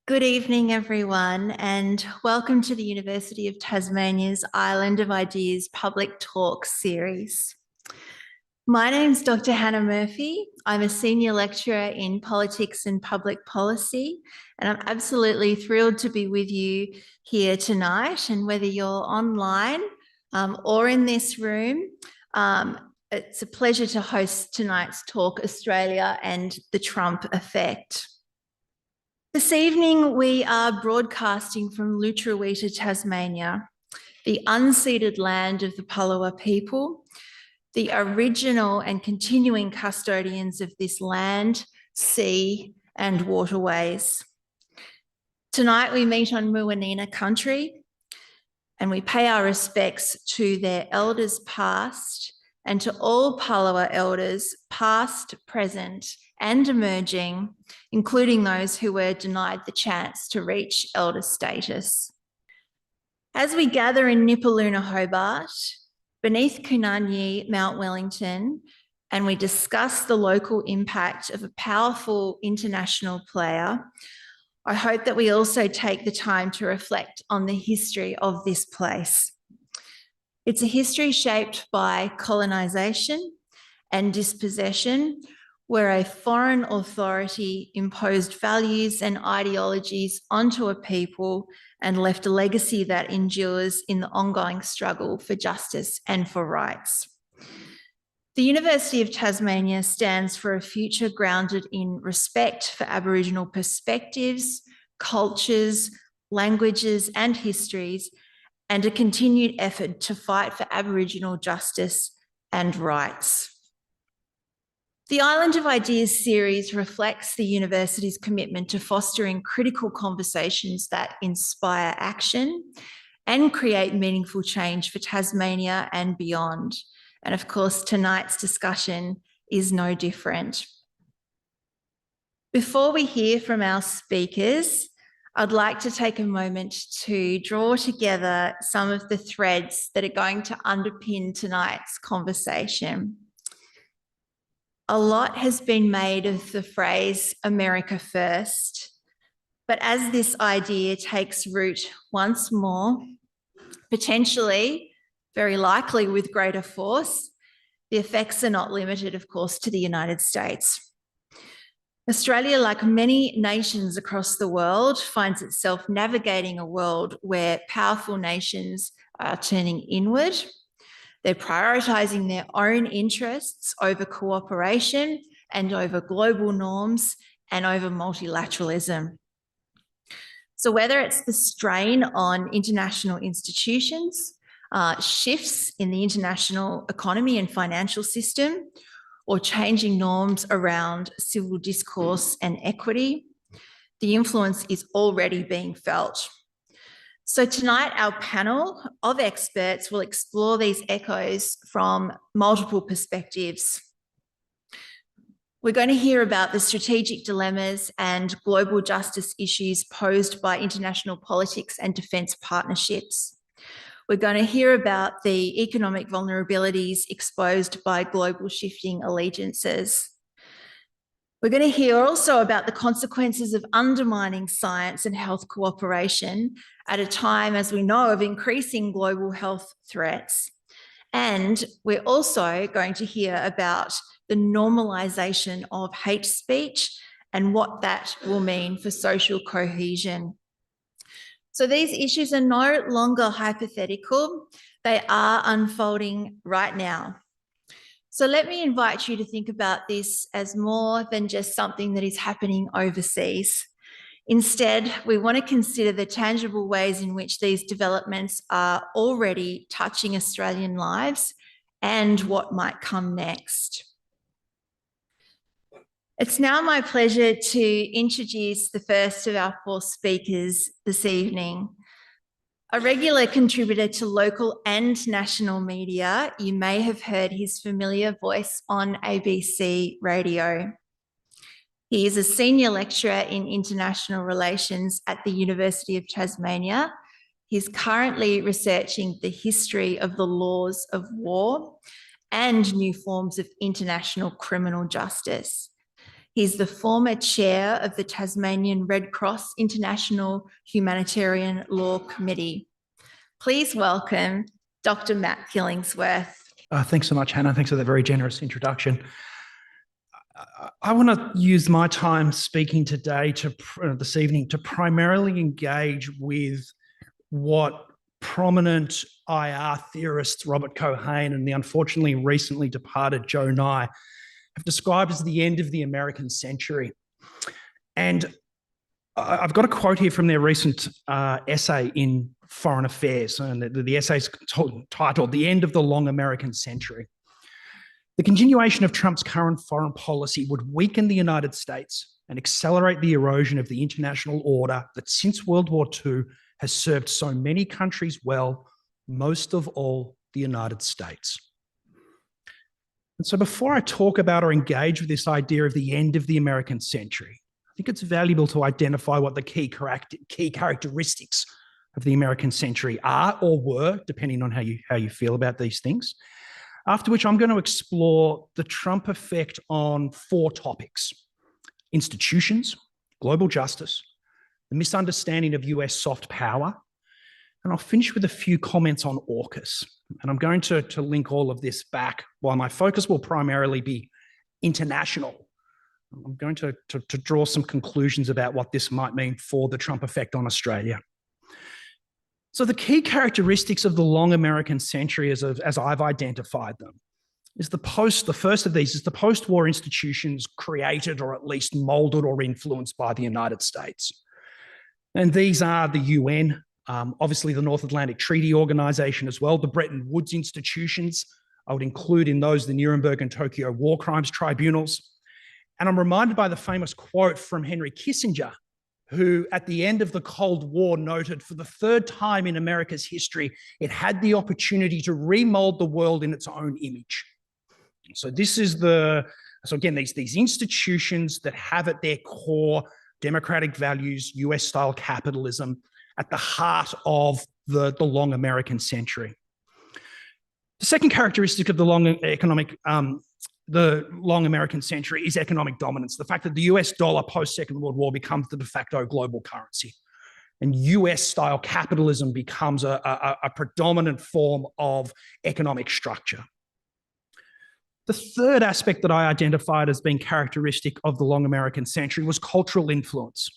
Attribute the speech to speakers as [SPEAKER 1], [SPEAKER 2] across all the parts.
[SPEAKER 1] Good evening, everyone, and welcome to the University of Tasmania's Island of Ideas Public Talk series. My name's Dr. Hannah Murphy. I'm a senior lecturer in politics and public policy, and I'm absolutely thrilled to be with you here tonight. And whether you're online or in this room, it's a pleasure to host tonight's talk, Australia and the Trump Effect. This evening, we are broadcasting from Lutruwita, Tasmania, the unceded land of the Palawa people, the original and continuing custodians of this land, sea, and waterways. Tonight, we meet on Muwanina country, and we pay our respects to their elders past and to all Palawa elders, past, present, and emerging, including those who were denied the chance to reach elder status. As we gather in Nipaluna, Hobart, beneath Kunanyi, Mount Wellington, and we discuss the local impact of a powerful international player, I hope that we also take the time to reflect on the history of this place. It's a history shaped by colonisation and dispossession, where a foreign authority imposed values and ideologies onto a people and left a legacy that endures in the ongoing struggle for justice and for rights. The University of Tasmania stands for a future grounded in respect for Aboriginal perspectives, cultures, languages, and histories, and a continued effort to fight for Aboriginal justice and rights. The Island of Ideas series reflects the university's commitment to fostering critical conversations that inspire action and create meaningful change for Tasmania and beyond. And of course, tonight's discussion is no different. Before we hear from our speakers, I'd like to take a moment to draw together some of the threads that are going to underpin tonight's conversation. A lot has been made of the phrase America first, but as this idea takes root once more, potentially, very likely with greater force, the effects are not limited, of course, to the United States. Australia, like many nations across the world, finds itself navigating a world where powerful nations are turning inward. They're prioritising their own interests over cooperation and over global norms and over multilateralism. So whether it's the strain on international institutions, shifts in the international economy and financial system, or changing norms around civil discourse and equity, the influence is already being felt. So tonight, our panel of experts will explore these echoes from multiple perspectives. We're going to hear about the strategic dilemmas and global justice issues posed by international politics and defence partnerships. We're going to hear about the economic vulnerabilities exposed by global shifting allegiances. We're going to hear also about the consequences of undermining science and health cooperation at a time, as we know, of increasing global health threats. And we're also going to hear about the normalisation of hate speech and what that will mean for social cohesion. So these issues are no longer hypothetical, they are unfolding right now. So let me invite you to think about this as more than just something that is happening overseas. Instead, we want to consider the tangible ways in which these developments are already touching Australian lives and what might come next. It's now my pleasure to introduce the first of our four speakers this evening. A regular contributor to local and national media, you may have heard his familiar voice on ABC radio. He is a senior lecturer in international relations at the University of Tasmania. He's currently researching the history of the laws of war and new forms of international criminal justice. He's the former chair of the Tasmanian Red Cross International Humanitarian Law Committee. Please welcome Dr. Matt Killingsworth.
[SPEAKER 2] Thanks so much, Hannah. Thanks for that very generous introduction. I want to use my time speaking today this evening to primarily engage with what prominent IR theorists Robert Cohen and the unfortunately recently departed Joe Nye have described as the end of the American century. And I've got a quote here from their recent essay in Foreign Affairs, and the essay is titled "The End of the Long American Century." The continuation of Trump's current foreign policy would weaken the United States and accelerate the erosion of the international order that since World War II has served so many countries well, most of all the United States. And so before I talk about or engage with this idea of the end of the American century, I think it's valuable to identify what the key characteristics of the American century are or were, depending on how you feel about these things. After which I'm going to explore the Trump effect on 4 topics: institutions, global justice, the misunderstanding of US soft power, and I'll finish with a few comments on AUKUS. And I'm going to link all of this back, while my focus will primarily be international. I'm going to draw some conclusions about what this might mean for the Trump effect on Australia. So the key characteristics of the long American century, as I've identified them, is the first of these is the post-war institutions created or at least molded or influenced by the United States. And these are the UN, obviously the North Atlantic Treaty Organization as well, the Bretton Woods institutions. I would include in those the Nuremberg and Tokyo war crimes tribunals. And I'm reminded by the famous quote from Henry Kissinger, who at the end of the Cold War noted, for the 3rd time in America's history, it had the opportunity to remold the world in its own image. So this is again, these institutions that have at their core democratic values, US-style capitalism at the heart of the long American century. The second characteristic of the long American century is economic dominance. The fact that the US dollar post-Second World War becomes the de facto global currency, and US-style capitalism becomes a predominant form of economic structure. The third aspect that I identified as being characteristic of the long American century was cultural influence.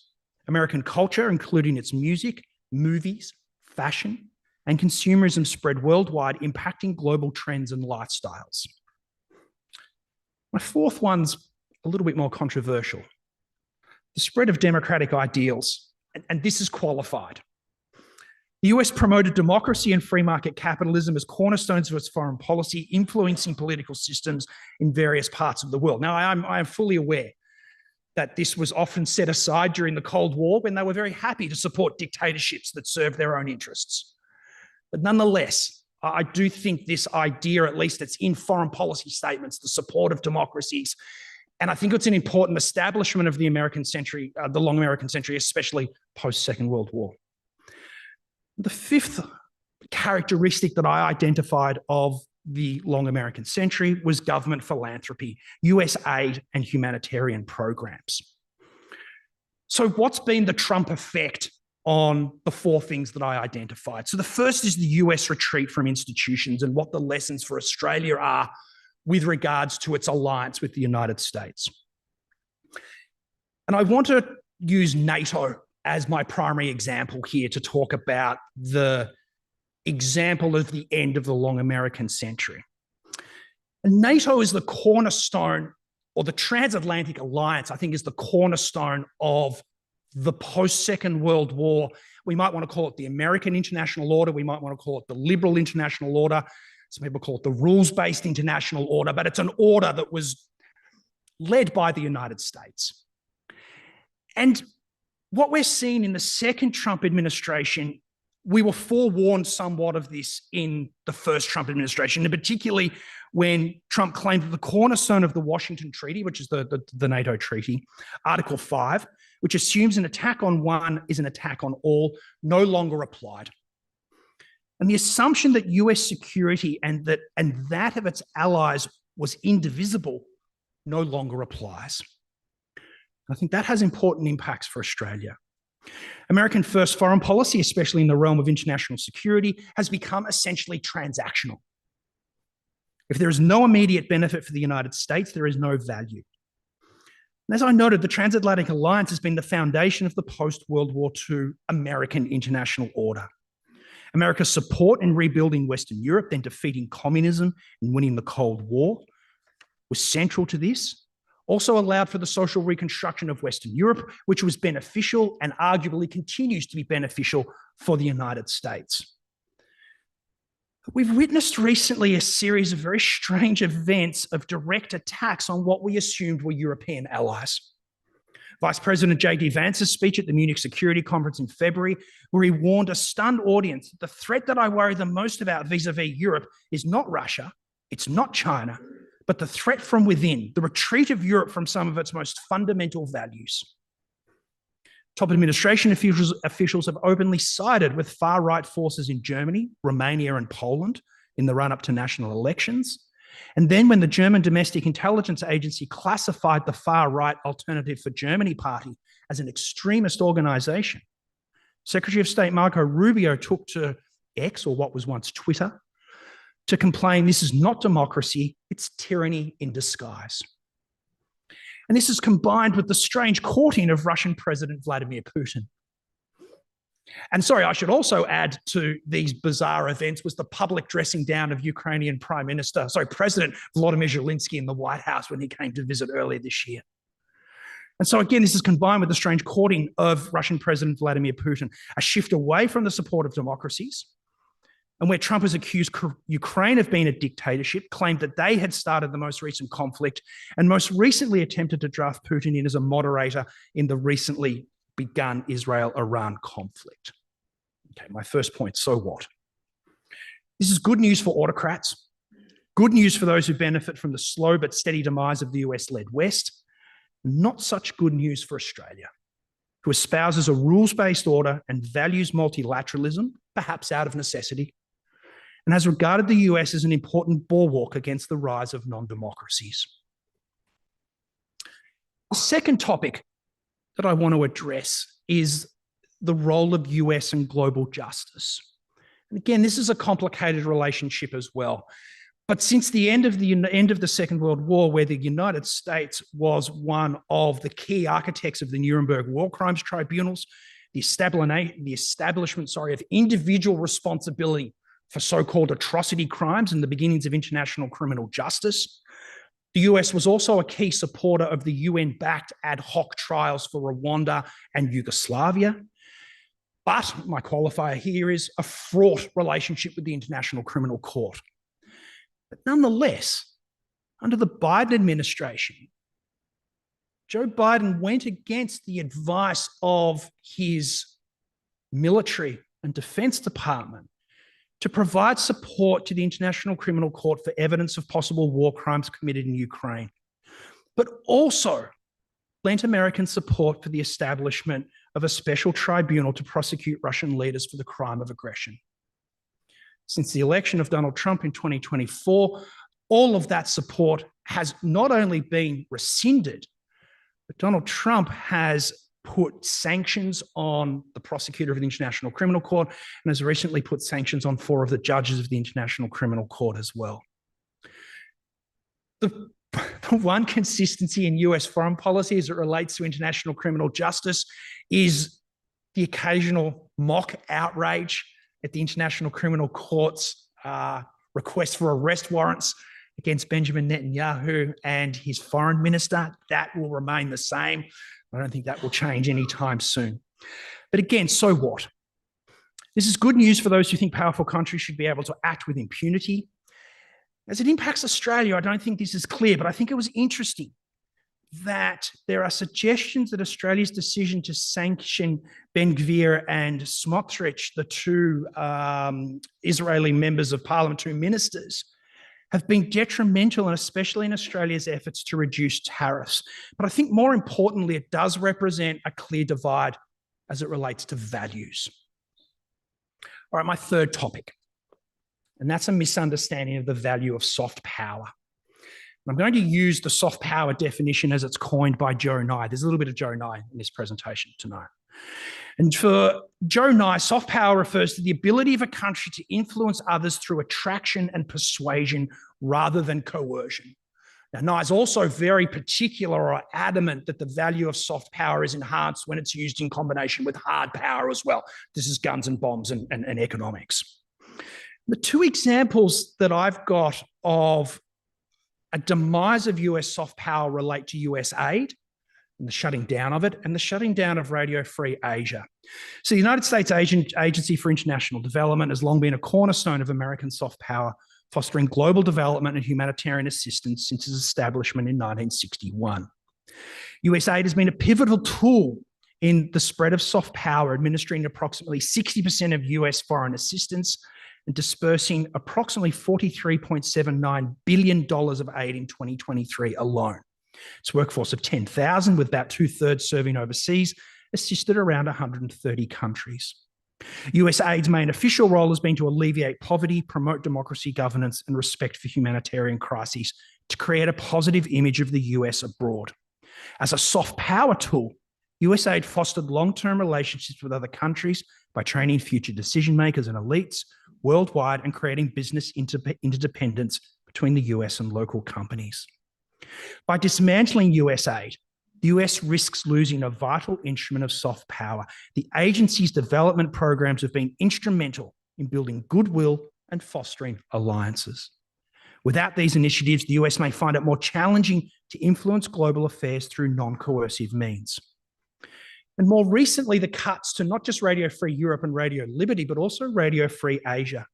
[SPEAKER 2] American culture, including its music, movies, fashion, and consumerism, spread worldwide, impacting global trends and lifestyles. My fourth one's a little bit more controversial. The spread of democratic ideals, and this is qualified. The US promoted democracy and free market capitalism as cornerstones of its foreign policy, influencing political systems in various parts of the world. Now, I am fully aware that this was often set aside during the Cold War when they were very happy to support dictatorships that served their own interests. But nonetheless, I do think this idea, at least it's in foreign policy statements, the support of democracies, and I think it's an important establishment of the American century, the long American century, especially post-Second World War. The fifth characteristic that I identified of the long American century was government philanthropy, US aid and humanitarian programs. So what's been the Trump effect on the 4 things that I identified? So the first is the US retreat from institutions and what the lessons for Australia are with regards to its alliance with the United States. And I want to use NATO as my primary example here to talk about the example of the end of the long American century. And NATO is the cornerstone, or the transatlantic alliance, I think, is the cornerstone of the post-Second World War. We might want to call it the American international order. We might want to call it the liberal international order. Some people call it the rules-based international order, but it's an order that was led by the United States. And what we're seeing in the second Trump administration, we were forewarned somewhat of this in the first Trump administration, and particularly when Trump claimed that the cornerstone of the Washington Treaty, which is the NATO treaty, Article 5, which assumes an attack on one is an attack on all, no longer applied. And the assumption that US security and that of its allies was indivisible no longer applies. I think that has important impacts for Australia. American first foreign policy, especially in the realm of international security, has become essentially transactional. If there is no immediate benefit for the United States, there is no value. And as I noted, the transatlantic alliance has been the foundation of the post-World War II American international order. America's support in rebuilding Western Europe, then defeating communism and winning the Cold War, was central to this. Also allowed for the social reconstruction of Western Europe, which was beneficial and arguably continues to be beneficial for the United States. We've witnessed recently a series of very strange events of direct attacks on what we assumed were European allies. Vice President J.D. Vance's speech at the Munich Security Conference in February, where he warned a stunned audience that the threat that I worry the most about vis-a-vis Europe is not Russia, it's not China, but the threat from within, the retreat of Europe from some of its most fundamental values. Top administration officials have openly sided with far-right forces in Germany, Romania, and Poland in the run-up to national elections. And then when the German Domestic Intelligence Agency classified the far-right Alternative for Germany party as an extremist organisation, Secretary of State Marco Rubio took to X, or what was once Twitter, to complain this is not democracy, it's tyranny in disguise. And this is combined with the strange courting of Russian President Vladimir Putin. And sorry, I should also add to these bizarre events was the public dressing down of Ukrainian President Volodymyr Zelensky in the White House when he came to visit earlier this year. And so again, this is combined with the strange courting of Russian President Vladimir Putin, a shift away from the support of democracies, and where Trump has accused Ukraine of being a dictatorship, claimed that they had started the most recent conflict, and most recently attempted to draft Putin in as a moderator in the recently begun Israel-Iran conflict. Okay, my first point, so what? This is good news for autocrats, good news for those who benefit from the slow but steady demise of the US-led West, not such good news for Australia, who espouses a rules-based order and values multilateralism, perhaps out of necessity, and has regarded the US as an important bulwark against the rise of non-democracies. The second topic that I want to address is the role of US and global justice. And again, this is a complicated relationship as well. But since the end of the Second World War, where the United States was one of the key architects of the Nuremberg War Crimes Tribunals, the establishment of individual responsibility for so-called atrocity crimes and the beginnings of international criminal justice. The US was also a key supporter of the UN-backed ad hoc trials for Rwanda and Yugoslavia. But my qualifier here is a fraught relationship with the International Criminal Court. But nonetheless, under the Biden administration, Joe Biden went against the advice of his military and defense department to provide support to the International Criminal Court for evidence of possible war crimes committed in Ukraine, but also lent American support for the establishment of a special tribunal to prosecute Russian leaders for the crime of aggression. Since the election of Donald Trump in 2024, all of that support has not only been rescinded, but Donald Trump has put sanctions on the prosecutor of the International Criminal Court and has recently put sanctions on 4 of the judges of the International Criminal Court as well. The one consistency in US foreign policy as it relates to international criminal justice is the occasional mock outrage at the International Criminal Court's request for arrest warrants against Benjamin Netanyahu and his foreign minister. That will remain the same. I don't think that will change anytime soon. But again, so what? This is good news for those who think powerful countries should be able to act with impunity. As it impacts Australia, I don't think this is clear, but I think it was interesting that there are suggestions that Australia's decision to sanction Ben-Gvir and Smotrich, the 2 Israeli members of parliament, 2 ministers, have been detrimental, and especially in Australia's efforts to reduce tariffs. But I think more importantly, it does represent a clear divide as it relates to values. All right, my third topic, and that's a misunderstanding of the value of soft power. I'm going to use the soft power definition as it's coined by Joe Nye. There's a little bit of Joe Nye in this presentation tonight. And for Joe Nye, soft power refers to the ability of a country to influence others through attraction and persuasion rather than coercion. Now, Nye is also very particular or adamant that the value of soft power is enhanced when it's used in combination with hard power as well. This is guns and bombs and economics. The two examples that I've got of a demise of US soft power relate to US aid and the shutting down of it and the shutting down of Radio Free Asia. So the United States Agency for International Development has long been a cornerstone of American soft power, fostering global development and humanitarian assistance since its establishment in 1961. US aid has been a pivotal tool in the spread of soft power, administering approximately 60% of US foreign assistance and dispersing approximately $43.79 billion of aid in 2023 alone. Its workforce of 10,000, with about 2/3 serving overseas, assisted around 130 countries. US aid's main official role has been to alleviate poverty, promote democracy, governance, and respect for humanitarian crises, to create a positive image of the US abroad. As a soft power tool, US aid fostered long-term relationships with other countries by training future decision makers and elites worldwide and creating business interdependence between the US and local companies. By dismantling US aid, the US risks losing a vital instrument of soft power. The agency's development programs have been instrumental in building goodwill and fostering alliances. Without these initiatives, the US may find it more challenging to influence global affairs through non-coercive means. And more recently, the cuts to not just Radio Free Europe and Radio Liberty, but also Radio Free Asia,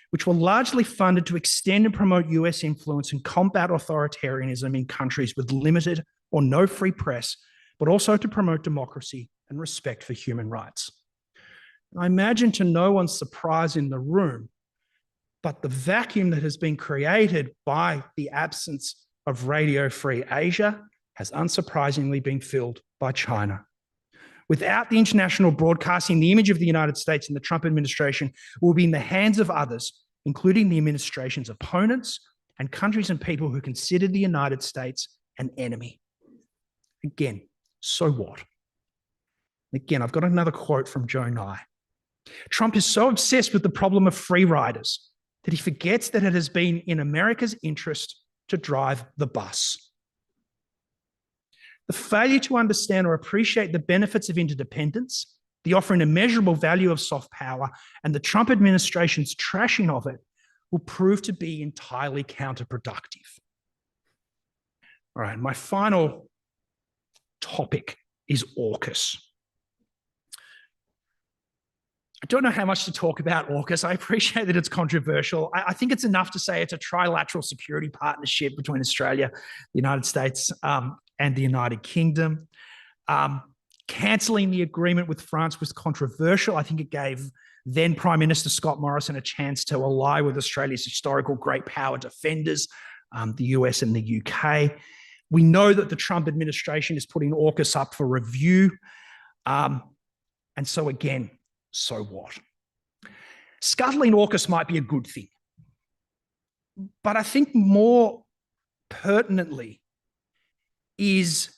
[SPEAKER 2] which were largely funded to extend and promote US influence and combat authoritarianism in countries with limited or no free press, but also to promote democracy and respect for human rights. I imagine, to no one's surprise in the room, but the vacuum that has been created by the absence of Radio Free Asia has unsurprisingly been filled by China. Without the international broadcasting, the image of the United States and the Trump administration will be in the hands of others, including the administration's opponents and countries and people who consider the United States an enemy. Again, so what? Again, I've got another quote from Joe Nye. Trump is so obsessed with the problem of free riders that he forgets that it has been in America's interest to drive the bus. The failure to understand or appreciate the benefits of interdependence, the offering immeasurable value of soft power, and the Trump administration's trashing of it will prove to be entirely counterproductive. All right, my final topic is AUKUS. I don't know how much to talk about AUKUS. I appreciate that it's controversial. I think it's enough to say it's a trilateral security partnership between Australia, the United States, and the United Kingdom. Cancelling the agreement with France was controversial. I think it gave then Prime Minister Scott Morrison a chance to ally with Australia's historical great power defenders, the US and the UK. We know that the Trump administration is putting AUKUS up for review. And so again, so what? Scuttling AUKUS might be a good thing. But I think more pertinently is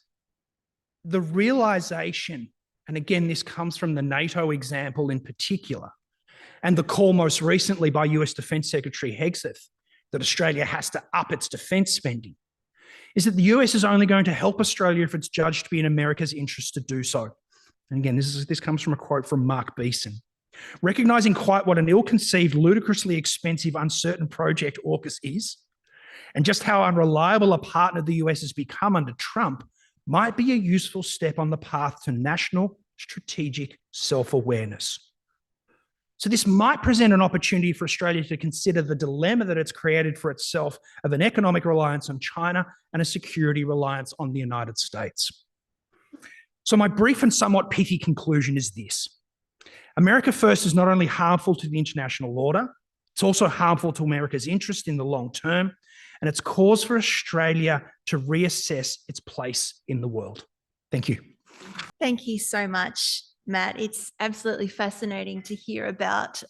[SPEAKER 2] the realization, and again, this comes from the NATO example in particular, and the call most recently by US Defence Secretary Hegseth that Australia has to up its defence spending, is that the US is only going to help Australia if it's judged to be in America's interest to do so. And again, this comes from a quote from Mark Beeson. Recognising quite what an ill-conceived, ludicrously expensive, uncertain project AUKUS is, and just how unreliable a partner the US has become under Trump, might be a useful step on the path to national strategic self-awareness. So this might present an opportunity for Australia to consider the dilemma that it's created for itself of an economic reliance on China and a security reliance on the United States. So my brief and somewhat pithy conclusion is this. America First is not only harmful to the international order, it's also harmful to America's interest in the long term, and it's cause for Australia to reassess its place in the world. Thank you.
[SPEAKER 1] Thank you so much, Matt. It's absolutely fascinating to hear about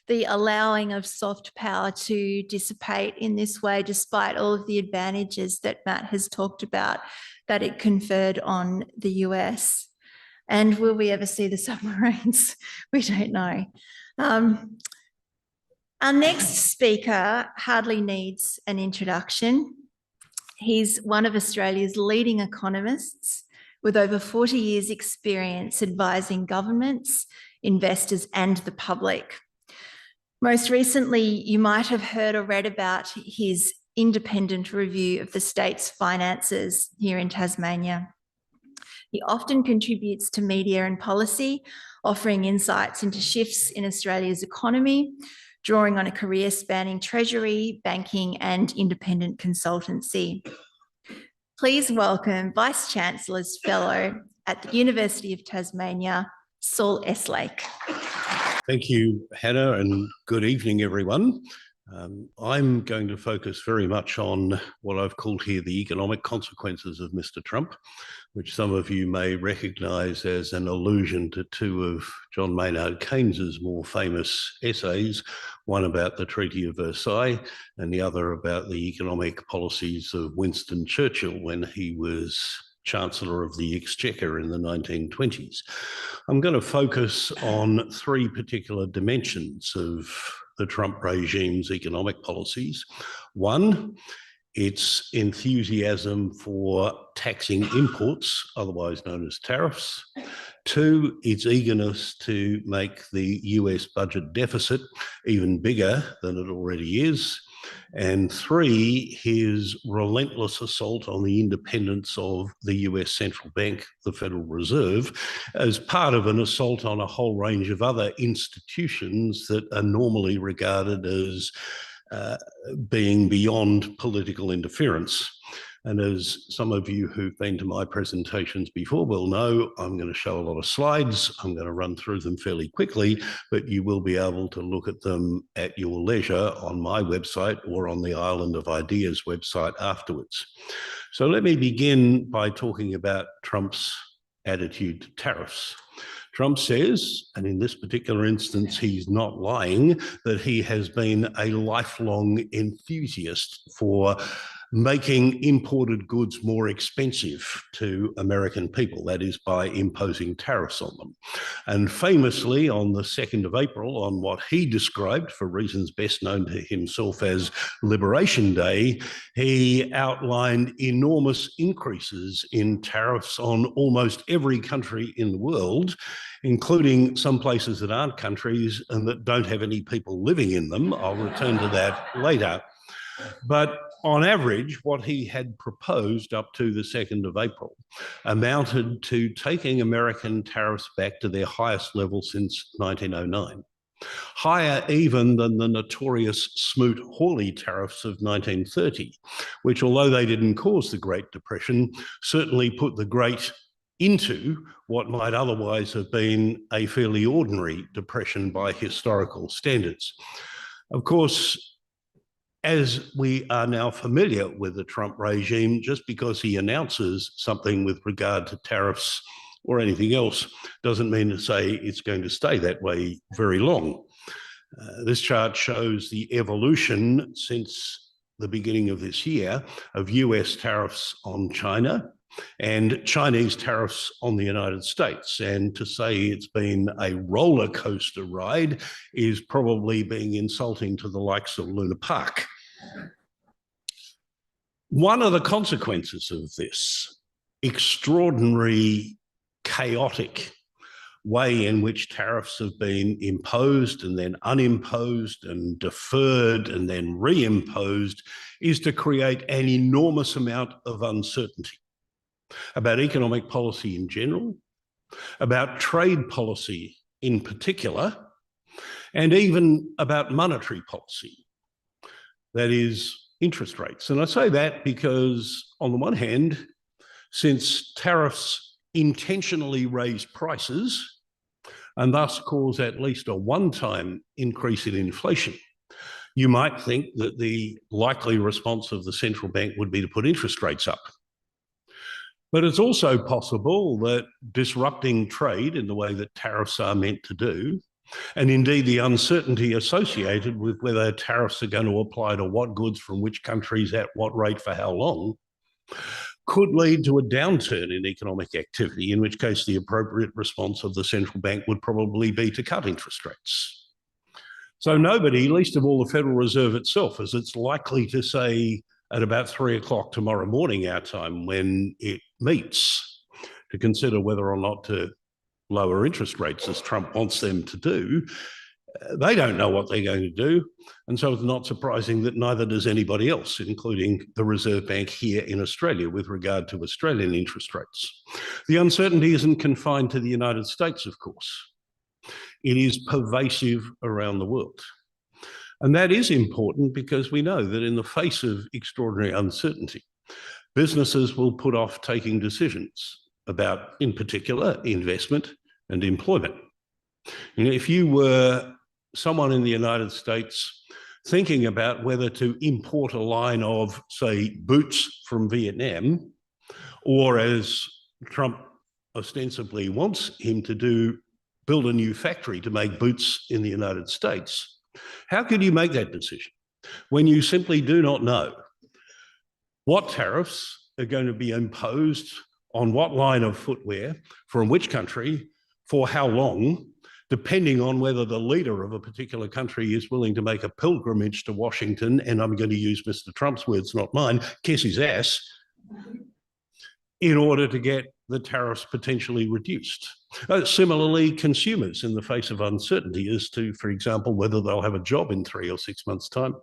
[SPEAKER 1] the allowing of soft power to dissipate in this way, despite all of the advantages that Matt has talked about that it conferred on the US. And will we ever see the submarines? We don't know. Our next speaker hardly needs an introduction. He's one of Australia's leading economists with over 40 years' experience advising governments, investors, and the public. Most recently, you might have heard or read about his independent review of the state's finances here in Tasmania. He often contributes to media and policy, offering insights into shifts in Australia's economy, drawing on a career spanning treasury, banking, and independent consultancy. Please welcome Vice-Chancellor's Fellow at the University of Tasmania, Saul Eslake.
[SPEAKER 3] Thank you, Hannah, and good evening, everyone. I'm going to focus very much on what I've called here the economic consequences of Mr. Trump, which some of you may recognise as an allusion to two of John Maynard Keynes's more famous essays, one about the Treaty of Versailles and the other about the economic policies of Winston Churchill when he was Chancellor of the Exchequer in the 1920s. I'm going to focus on three particular dimensions of the Trump regime's economic policies. One, its enthusiasm for taxing imports, otherwise known as tariffs. Two, its eagerness to make the US budget deficit even bigger than it already is. And three, his relentless assault on the independence of the US central bank, the Federal Reserve, as part of an assault on a whole range of other institutions that are normally regarded as being beyond political interference. And as some of you who've been to my presentations before will know, I'm going to show a lot of slides. I'm going to run through them fairly quickly, but you will be able to look at them at your leisure on my website or on the Island of Ideas website afterwards. So let me begin by talking about Trump's attitude to tariffs. Trump says, and in this particular instance, he's not lying, that he has been a lifelong enthusiast for making imported goods more expensive to American people, that is by imposing tariffs on them. And famously on the 2nd of April, on what he described for reasons best known to himself as Liberation Day, he outlined enormous increases in tariffs on almost every country in the world, including some places that aren't countries and that don't have any people living in them. I'll return to that later. But on average, what he had proposed up to the 2nd of April amounted to taking American tariffs back to their highest level since 1909, higher even than the notorious Smoot-Hawley tariffs of 1930, which, although they didn't cause the Great Depression, certainly put the Great into what might otherwise have been a fairly ordinary depression by historical standards. Of course, as we are now familiar with the Trump regime, just because he announces something with regard to tariffs or anything else doesn't mean to say it's going to stay that way very long. This chart shows the evolution since the beginning of this year of US tariffs on China and Chinese tariffs on the United States. And to say it's been a roller coaster ride is probably being insulting to the likes of Luna Park. One of the consequences of this extraordinary, chaotic way in which tariffs have been imposed and then unimposed and deferred and then reimposed is to create an enormous amount of uncertainty about economic policy in general, about trade policy in particular, and even about monetary policy, that is, interest rates. And I say that because, on the one hand, since tariffs intentionally raise prices and thus cause at least a one-time increase in inflation, you might think that the likely response of the central bank would be to put interest rates up. But it's also possible that disrupting trade in the way that tariffs are meant to do, and indeed the uncertainty associated with whether tariffs are going to apply to what goods from which countries at what rate for how long, could lead to a downturn in economic activity, in which case the appropriate response of the central bank would probably be to cut interest rates. So nobody, least of all the Federal Reserve itself, as it's likely to say at about 3 o'clock tomorrow morning our time when it meets to consider whether or not to lower interest rates as Trump wants them to do, they don't know what they're going to do. And so it's not surprising that neither does anybody else, including the Reserve Bank here in Australia with regard to Australian interest rates. The uncertainty isn't confined to the United States, of course. It is pervasive around the world. And that is important because we know that in the face of extraordinary uncertainty, businesses will put off taking decisions about, in particular, investment and employment. You know, if you were someone in the United States thinking about whether to import a line of, say, boots from Vietnam, or as Trump ostensibly wants him to do, build a new factory to make boots in the United States, how could you make that decision when you simply do not know what tariffs are going to be imposed on what line of footwear, from which country, for how long, depending on whether the leader of a particular country is willing to make a pilgrimage to Washington, and I'm going to use Mr. Trump's words, not mine, kiss his ass, in order to get the tariffs potentially reduced. Similarly, consumers, in the face of uncertainty as to, for example, whether they'll have a job in 3 or 6 months' time,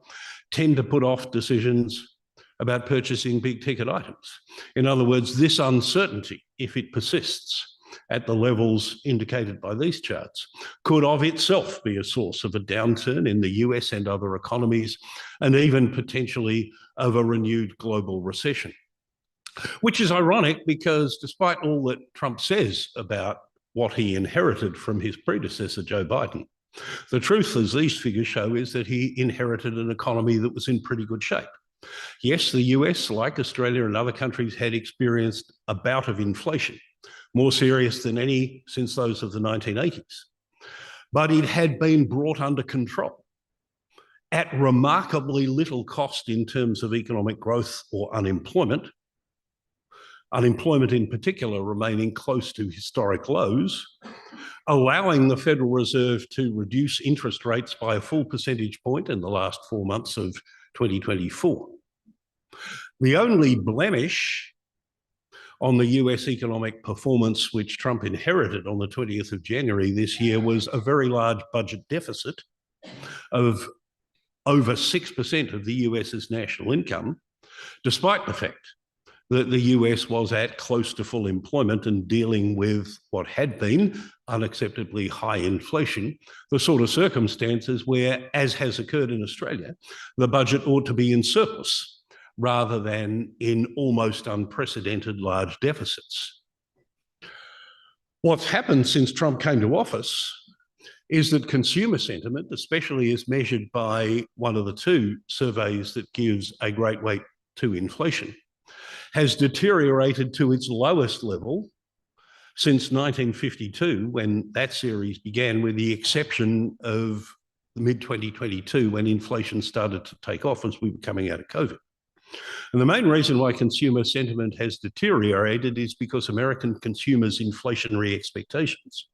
[SPEAKER 3] tend to put off decisions about purchasing big ticket items. In other words, this uncertainty, if it persists at the levels indicated by these charts, could of itself be a source of a downturn in the US and other economies, and even potentially of a renewed global recession. Which is ironic because despite all that Trump says about what he inherited from his predecessor, Joe Biden, the truth, as these figures show, is that he inherited an economy that was in pretty good shape. Yes, the US, like Australia and other countries, had experienced a bout of inflation, more serious than any since those of the 1980s. But it had been brought under control at remarkably little cost in terms of economic growth or unemployment. Unemployment in particular remaining close to historic lows, allowing the Federal Reserve to reduce interest rates by a full percentage point in the last 4 months of 2024. The only blemish on the US economic performance which Trump inherited on the 20th of January this year was a very large budget deficit of over 6% of the US's national income, despite the fact that the US was at close to full employment and dealing with what had been unacceptably high inflation, the sort of circumstances where, as has occurred in Australia, the budget ought to be in surplus rather than in almost unprecedented large deficits. What's happened since Trump came to office is that consumer sentiment, especially as measured by one of the two surveys that gives a great weight to inflation, has deteriorated to its lowest level since 1952, when that series began, with the exception of mid-2022, when inflation started to take off as we were coming out of COVID. And the main reason why consumer sentiment has deteriorated is because American consumers' inflationary expectations,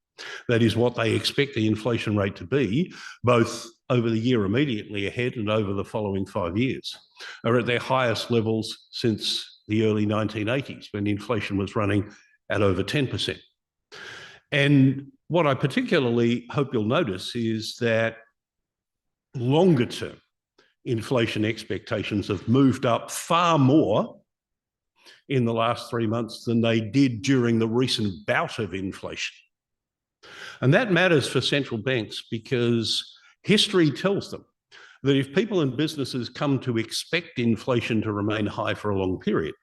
[SPEAKER 3] that is what they expect the inflation rate to be, both over the year immediately ahead and over the following 5 years, are at their highest levels since the early 1980s, when inflation was running at over 10%. And what I particularly hope you'll notice is that longer term inflation expectations have moved up far more in the last 3 months than they did during the recent bout of inflation. And that matters for central banks because history tells them that if people and businesses come to expect inflation to remain high for a long period,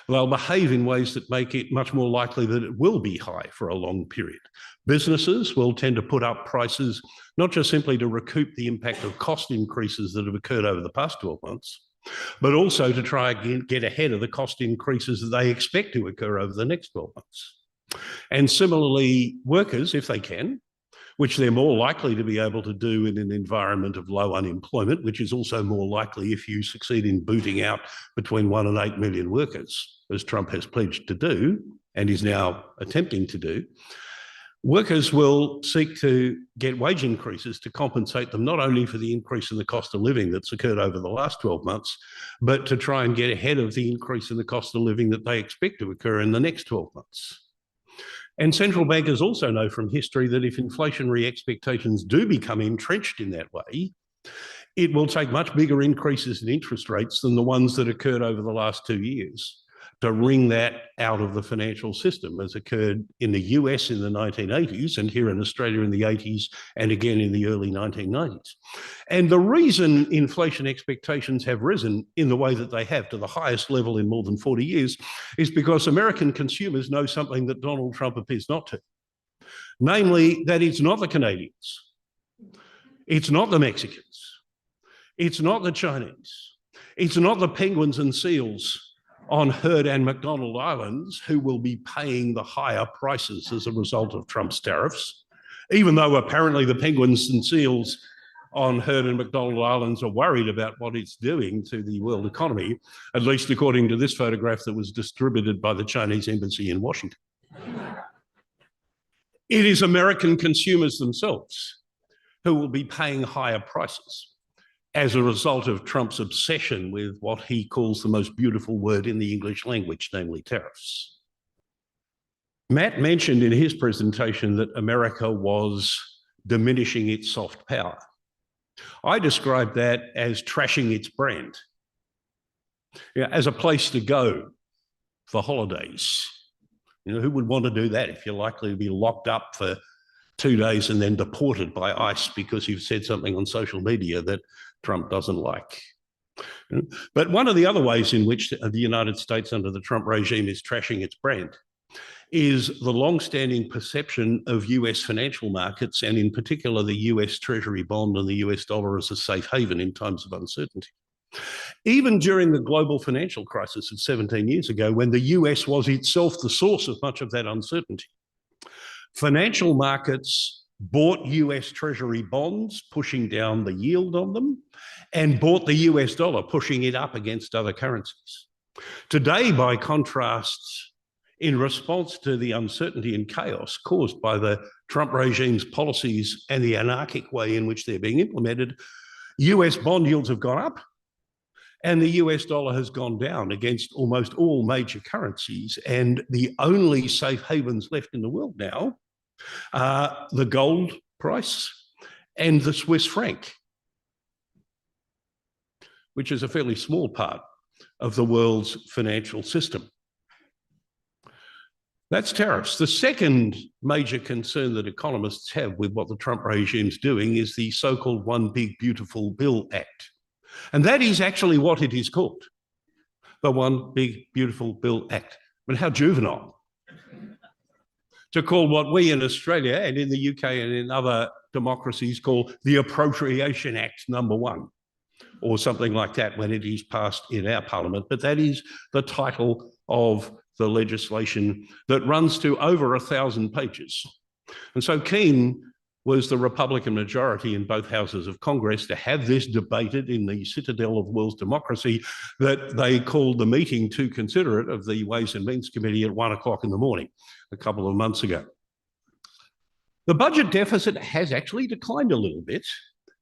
[SPEAKER 3] they'll behave in ways that make it much more likely that it will be high for a long period. Businesses will tend to put up prices, not just simply to recoup the impact of cost increases that have occurred over the past 12 months, but also to try and get ahead of the cost increases that they expect to occur over the next 12 months. And similarly, workers, if they can, which they're more likely to be able to do in an environment of low unemployment, which is also more likely if you succeed in booting out between 1 and 8 million workers, as Trump has pledged to do and is now attempting to do. Workers will seek to get wage increases to compensate them not only for the increase in the cost of living that's occurred over the last 12 months, but to try and get ahead of the increase in the cost of living that they expect to occur in the next 12 months. And central bankers also know from history that if inflationary expectations do become entrenched in that way, it will take much bigger increases in interest rates than the ones that occurred over the last 2 years to wring that out of the financial system, as occurred in the US in the 1980s and here in Australia in the 80s and again in the early 1990s. And the reason inflation expectations have risen in the way that they have to the highest level in more than 40 years is because American consumers know something that Donald Trump appears not to. Namely, that it's not the Canadians, it's not the Mexicans, it's not the Chinese, it's not the penguins and seals on Heard and McDonald Islands who will be paying the higher prices as a result of Trump's tariffs, even though apparently the penguins and seals on Heard and McDonald Islands are worried about what it's doing to the world economy, at least according to this photograph that was distributed by the Chinese embassy in Washington. It is American consumers themselves who will be paying higher prices as a result of Trump's obsession with what he calls the most beautiful word in the English language, namely tariffs. Matt mentioned in his presentation that America was diminishing its soft power. I describe that as trashing its brand, as a place to go for holidays. Who would want to do that if you're likely to be locked up for 2 days and then deported by ICE because you've said something on social media that Trump doesn't like? But one of the other ways in which the United States under the Trump regime is trashing its brand is the long-standing perception of US financial markets, and in particular the US Treasury bond and the US dollar as a safe haven in times of uncertainty. Even during the global financial crisis of 17 years ago, when the US was itself the source of much of that uncertainty, financial markets bought US Treasury bonds, pushing down the yield on them, and bought the US dollar, pushing it up against other currencies. Today, by contrast, in response to the uncertainty and chaos caused by the Trump regime's policies and the anarchic way in which they're being implemented, US bond yields have gone up and the US dollar has gone down against almost all major currencies. And the only safe havens left in the world now are the gold price and the Swiss franc, which is a fairly small part of the world's financial system. That's tariffs. The second major concern that economists have with what the Trump regime's doing is the so-called One Big Beautiful Bill Act. And that is actually what it is called, the One Big Beautiful Bill Act. But how juvenile to call what we in Australia and in the UK and in other democracies call the Appropriation Act #1, or something like that when it is passed in our parliament. But that is the title of the legislation that runs to over 1,000 pages. And so keen was the Republican majority in both houses of Congress to have this debated in the citadel of world's democracy that they called the meeting to consider it of the Ways and Means Committee at 1 o'clock in the morning a couple of months ago. The budget deficit has actually declined a little bit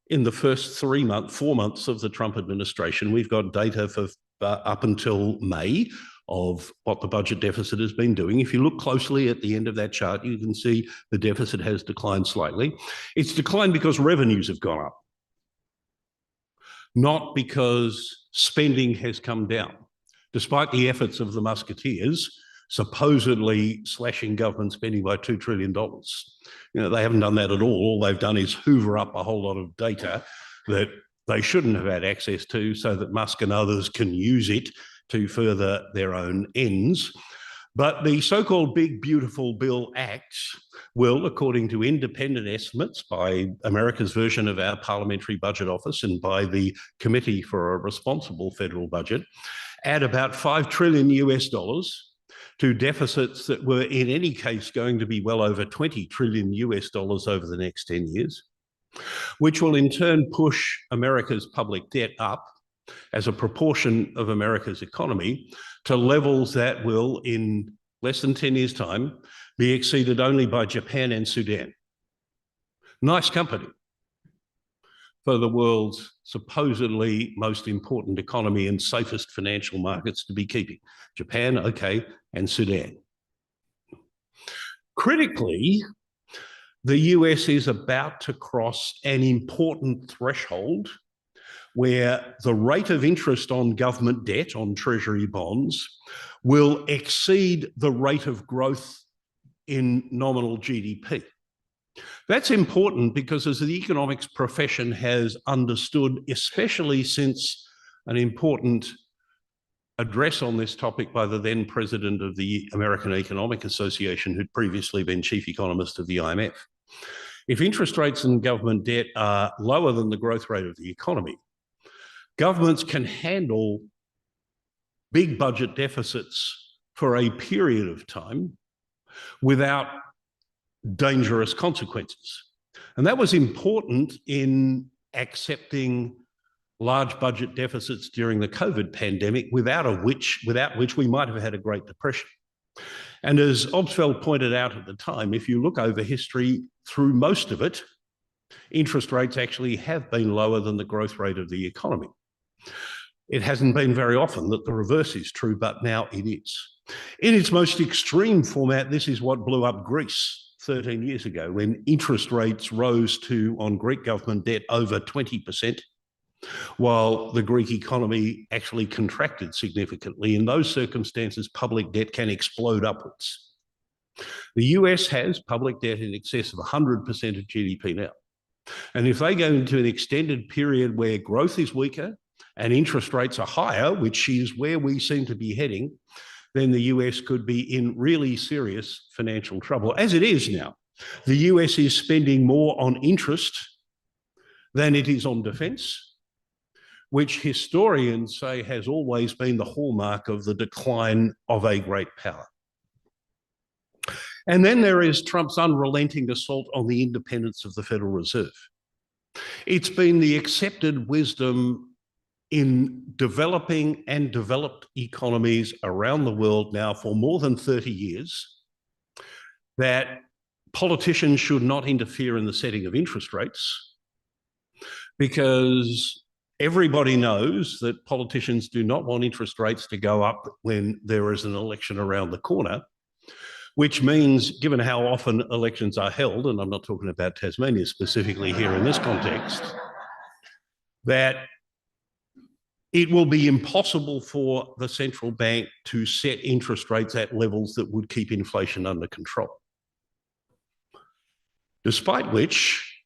[SPEAKER 3] in the first 4 months of the Trump administration. We've got data for up until May of what the budget deficit has been doing. If you look closely at the end of that chart, you can see the deficit has declined slightly. It's declined because revenues have gone up, not because spending has come down. Despite the efforts of the Musketeers, supposedly slashing government spending by $2 trillion. They haven't done that at all. All they've done is hoover up a whole lot of data that they shouldn't have had access to so that Musk and others can use it to further their own ends. But the so-called Big Beautiful Bill Act will, according to independent estimates by America's version of our Parliamentary Budget Office and by the Committee for a Responsible Federal Budget, add about $5 trillion to deficits that were in any case going to be well over $20 trillion over the next 10 years, which will in turn push America's public debt up as a proportion of America's economy to levels that will, in less than 10 years' time, be exceeded only by Japan and Sudan. Nice company for the world's supposedly most important economy and safest financial markets to be keeping. Japan, okay, and Sudan. Critically, the US is about to cross an important threshold where the rate of interest on government debt, on treasury bonds, will exceed the rate of growth in nominal GDP. That's important because, as the economics profession has understood, especially since an important address on this topic by the then president of the American Economic Association, who'd previously been chief economist of the IMF, if interest rates and government debt are lower than the growth rate of the economy, governments can handle big budget deficits for a period of time without dangerous consequences. And that was important in accepting large budget deficits during the COVID pandemic, without which we might have had a Great Depression. And as Obsfeld pointed out at the time, if you look over history, through most of it, interest rates actually have been lower than the growth rate of the economy. It hasn't been very often that the reverse is true, but now it is. In its most extreme format, this is what blew up Greece 13 years ago, when interest rates rose to, on Greek government debt, over 20%, while the Greek economy actually contracted significantly. In those circumstances, public debt can explode upwards. The US has public debt in excess of 100% of GDP now. And if they go into an extended period where growth is weaker and interest rates are higher, which is where we seem to be heading, then the US could be in really serious financial trouble. As it is now, the US is spending more on interest than it is on defence, which historians say has always been the hallmark of the decline of a great power. And then there is Trump's unrelenting assault on the independence of the Federal Reserve. It's been the accepted wisdom in developing and developed economies around the world now for more than 30 years that politicians should not interfere in the setting of interest rates, because everybody knows that politicians do not want interest rates to go up when there is an election around the corner, which means, given how often elections are held, and I'm not talking about Tasmania specifically here in this context, that it will be impossible for the central bank to set interest rates at levels that would keep inflation under control. Despite which,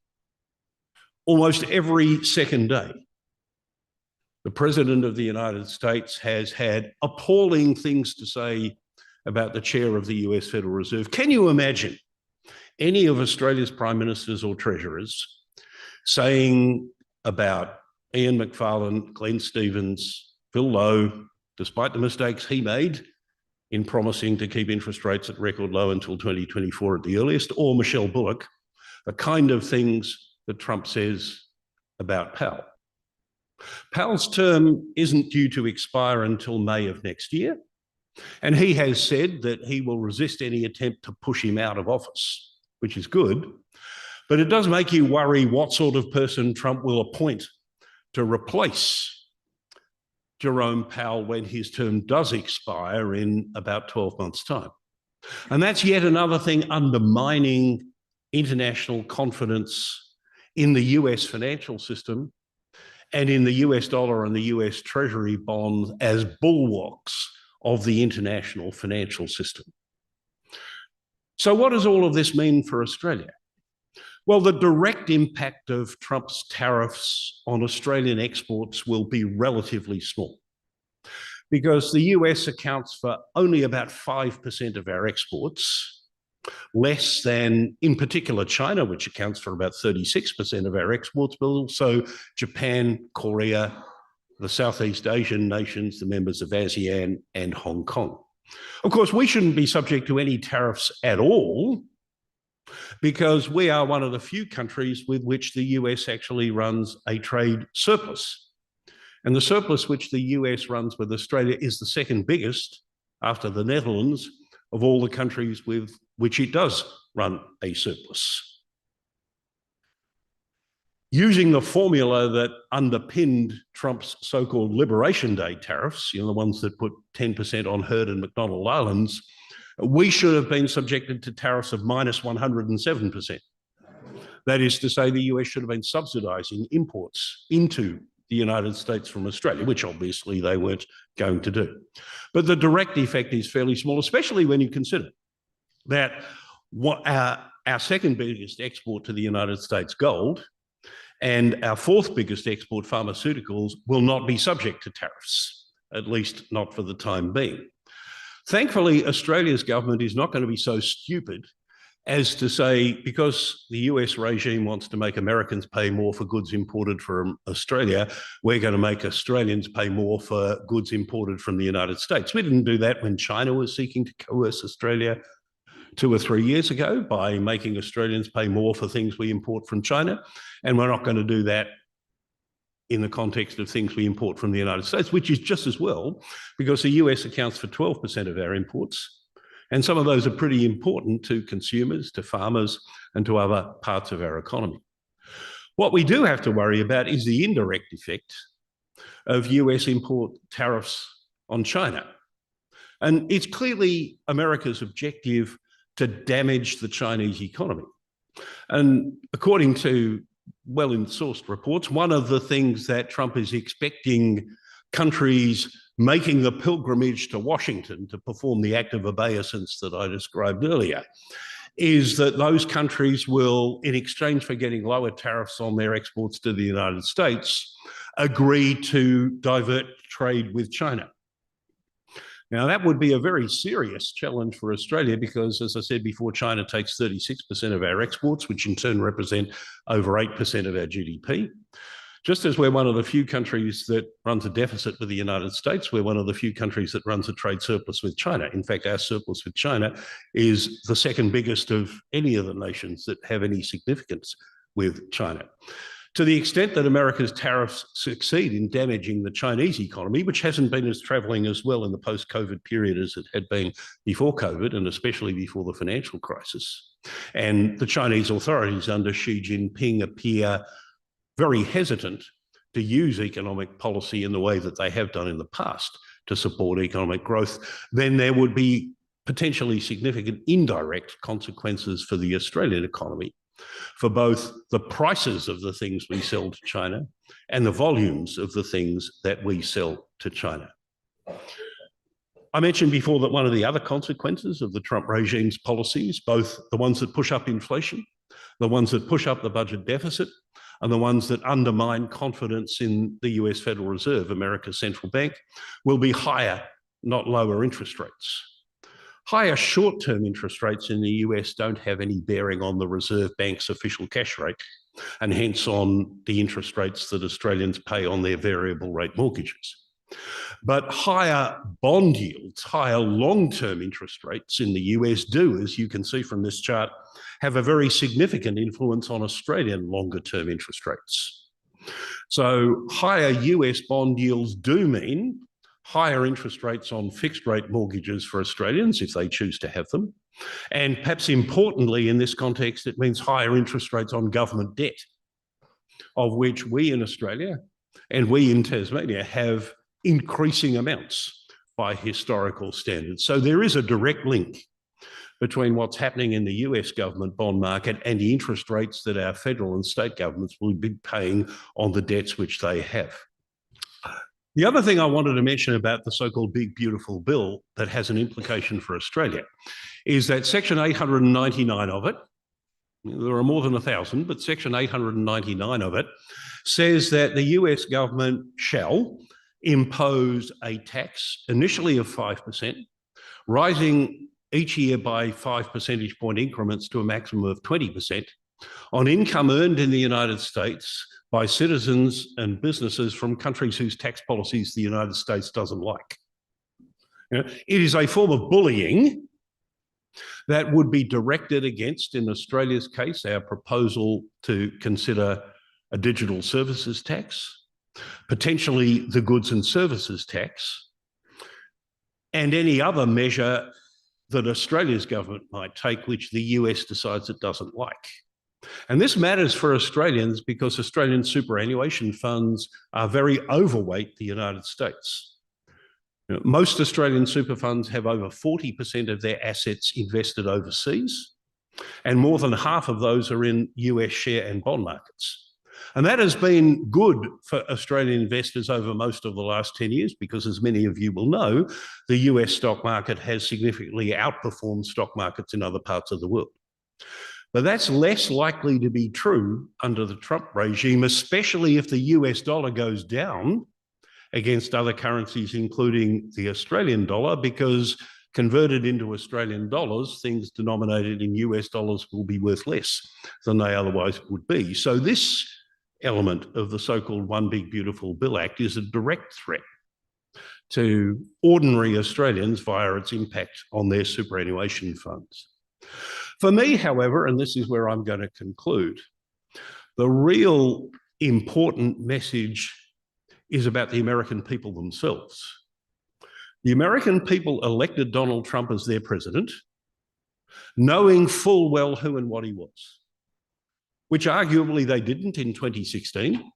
[SPEAKER 3] almost every second day, the President of the United States has had appalling things to say about the chair of the US Federal Reserve. Can you imagine any of Australia's prime ministers or treasurers saying about Ian Macfarlane, Glenn Stevens, Phil Lowe, despite the mistakes he made in promising to keep interest rates at record low until 2024 at the earliest, or Michelle Bullock, the kind of things that Trump says about Powell? Powell's term isn't due to expire until May of next year, and he has said that he will resist any attempt to push him out of office, which is good, but it does make you worry what sort of person Trump will appoint to replace Jerome Powell when his term does expire in about 12 months' time. And that's yet another thing undermining international confidence in the US financial system and in the US dollar and the US Treasury bonds as bulwarks of the international financial system. So what does all of this mean for Australia? Well, the direct impact of Trump's tariffs on Australian exports will be relatively small. because the US accounts for only about 5% of our exports, less than, in particular, China, which accounts for about 36% of our exports, but also Japan, Korea, the Southeast Asian nations, the members of ASEAN, and Hong Kong. Of course, we shouldn't be subject to any tariffs at all, because we are one of the few countries with which the US actually runs a trade surplus. And the surplus which the US runs with Australia is the second biggest, after the Netherlands, of all the countries with which it does run a surplus. Using the formula that underpinned Trump's so-called Liberation Day tariffs, the ones that put 10% on Heard and McDonald Islands, we should have been subjected to tariffs of minus 107%. That is to say, the US should have been subsidising imports into the United States from Australia, which obviously they weren't going to do. But the direct effect is fairly small, especially when you consider that what our second biggest export to the United States, gold, and our fourth biggest export, pharmaceuticals, will not be subject to tariffs, at least not for the time being. Thankfully, Australia's government is not going to be so stupid as to say, because the US regime wants to make Americans pay more for goods imported from Australia, we're going to make Australians pay more for goods imported from the United States. We didn't do that when China was seeking to coerce Australia 2 or 3 years ago by making Australians pay more for things we import from China. And we're not going to do that in the context of things we import from the United States, which is just as well, because the US accounts for 12% of our imports. And some of those are pretty important to consumers, to farmers, and to other parts of our economy. What we do have to worry about is the indirect effect of US import tariffs on China. And it's clearly America's objective to damage the Chinese economy. And according to well-sourced reports, one of the things that Trump is expecting countries making the pilgrimage to Washington to perform the act of obeisance that I described earlier is that those countries will, in exchange for getting lower tariffs on their exports to the United States, agree to divert trade with China. Now, that would be a very serious challenge for Australia because, as I said before, China takes 36% of our exports, which in turn represent over 8% of our GDP. Just as we're one of the few countries that runs a deficit with the United States, we're one of the few countries that runs a trade surplus with China. In fact, our surplus with China is the second biggest of any of the nations that have any significance with China. To the extent that America's tariffs succeed in damaging the Chinese economy, which hasn't been as travelling as well in the post-COVID period as it had been before COVID, and especially before the financial crisis, and the Chinese authorities under Xi Jinping appear very hesitant to use economic policy in the way that they have done in the past to support economic growth, then there would be potentially significant indirect consequences for the Australian economy, for both the prices of the things we sell to China and the volumes of the things that we sell to China. I mentioned before that one of the other consequences of the Trump regime's policies, both the ones that push up inflation, the ones that push up the budget deficit, and the ones that undermine confidence in the US Federal Reserve, America's central bank, will be higher, not lower interest rates. Higher short-term interest rates in the US don't have any bearing on the Reserve Bank's official cash rate, and hence on the interest rates that Australians pay on their variable rate mortgages. But higher bond yields, higher long-term interest rates in the US do, as you can see from this chart, have a very significant influence on Australian longer-term interest rates. So higher US bond yields do mean higher interest rates on fixed-rate mortgages for Australians, if they choose to have them. And perhaps importantly in this context, it means higher interest rates on government debt, of which we in Australia and we in Tasmania have increasing amounts by historical standards. So there is a direct link between what's happening in the US government bond market and the interest rates that our federal and state governments will be paying on the debts which they have. The other thing I wanted to mention about the so-called Big Beautiful Bill that has an implication for Australia is that Section 899 of it, there are more than 1,000, but Section 899 of it says that the US government shall, impose a tax initially of 5%, rising each year by 5 percentage point increments to a maximum of 20% on income earned in the United States by citizens and businesses from countries whose tax policies the United States doesn't like. You know, it is a form of bullying that would be directed against, in Australia's case, our proposal to consider a digital services tax, potentially the goods and services tax, and any other measure that Australia's government might take, which the US decides it doesn't like. And this matters for Australians because Australian superannuation funds are very overweight the United States. You know, most Australian super funds have over 40% of their assets invested overseas, and more than half of those are in US share and bond markets. And that has been good for Australian investors over most of the last 10 years because, as many of you will know, the US stock market has significantly outperformed stock markets in other parts of the world. But that's less likely to be true under the Trump regime, especially if the US dollar goes down against other currencies, including the Australian dollar, because converted into Australian dollars, things denominated in US dollars will be worth less than they otherwise would be. So this element of the so-called One Big Beautiful Bill Act is a direct threat to ordinary Australians via its impact on their superannuation funds. For me, however, and this is where I'm going to conclude, the real important message is about the American people themselves. The American people elected Donald Trump as their president, knowing full well who and what he was, which arguably they didn't in 2016.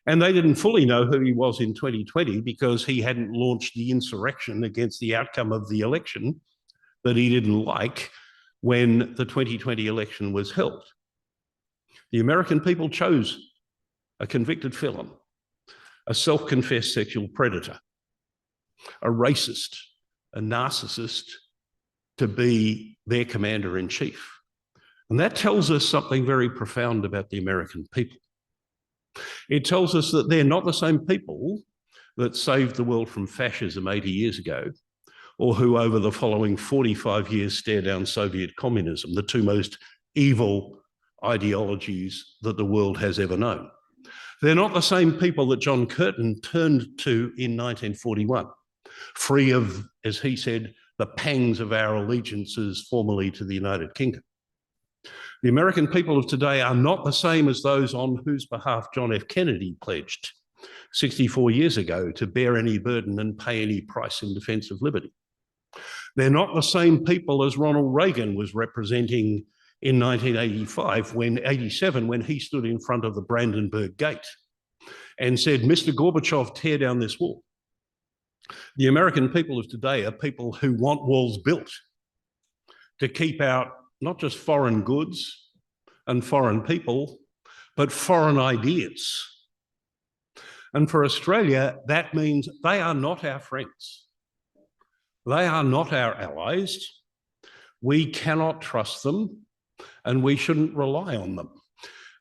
[SPEAKER 3] And they didn't fully know who he was in 2020 because he hadn't launched the insurrection against the outcome of the election that he didn't like when the 2020 election was held. The American people chose a convicted felon, a self-confessed sexual predator, a racist, a narcissist to be their commander-in-chief. And that tells us something very profound about the American people. It tells us that they're not the same people that saved the world from fascism 80 years ago, or who over the following 45 years stare down Soviet communism, the two most evil ideologies that the world has ever known. They're not the same people that John Curtin turned to in 1941, free of, as he said, the pangs of our allegiances formerly to the United Kingdom. The American people of today are not the same as those on whose behalf John F. Kennedy pledged 64 years ago to bear any burden and pay any price in defense of liberty. They're not the same people as Ronald Reagan was representing in 1987 when he stood in front of the Brandenburg Gate and said, Mr. Gorbachev, tear down this wall. The American people of today are people who want walls built to keep out not just foreign goods and foreign people, but foreign ideas. And for Australia, that means they are not our friends. They are not our allies. We cannot trust them, and we shouldn't rely on them.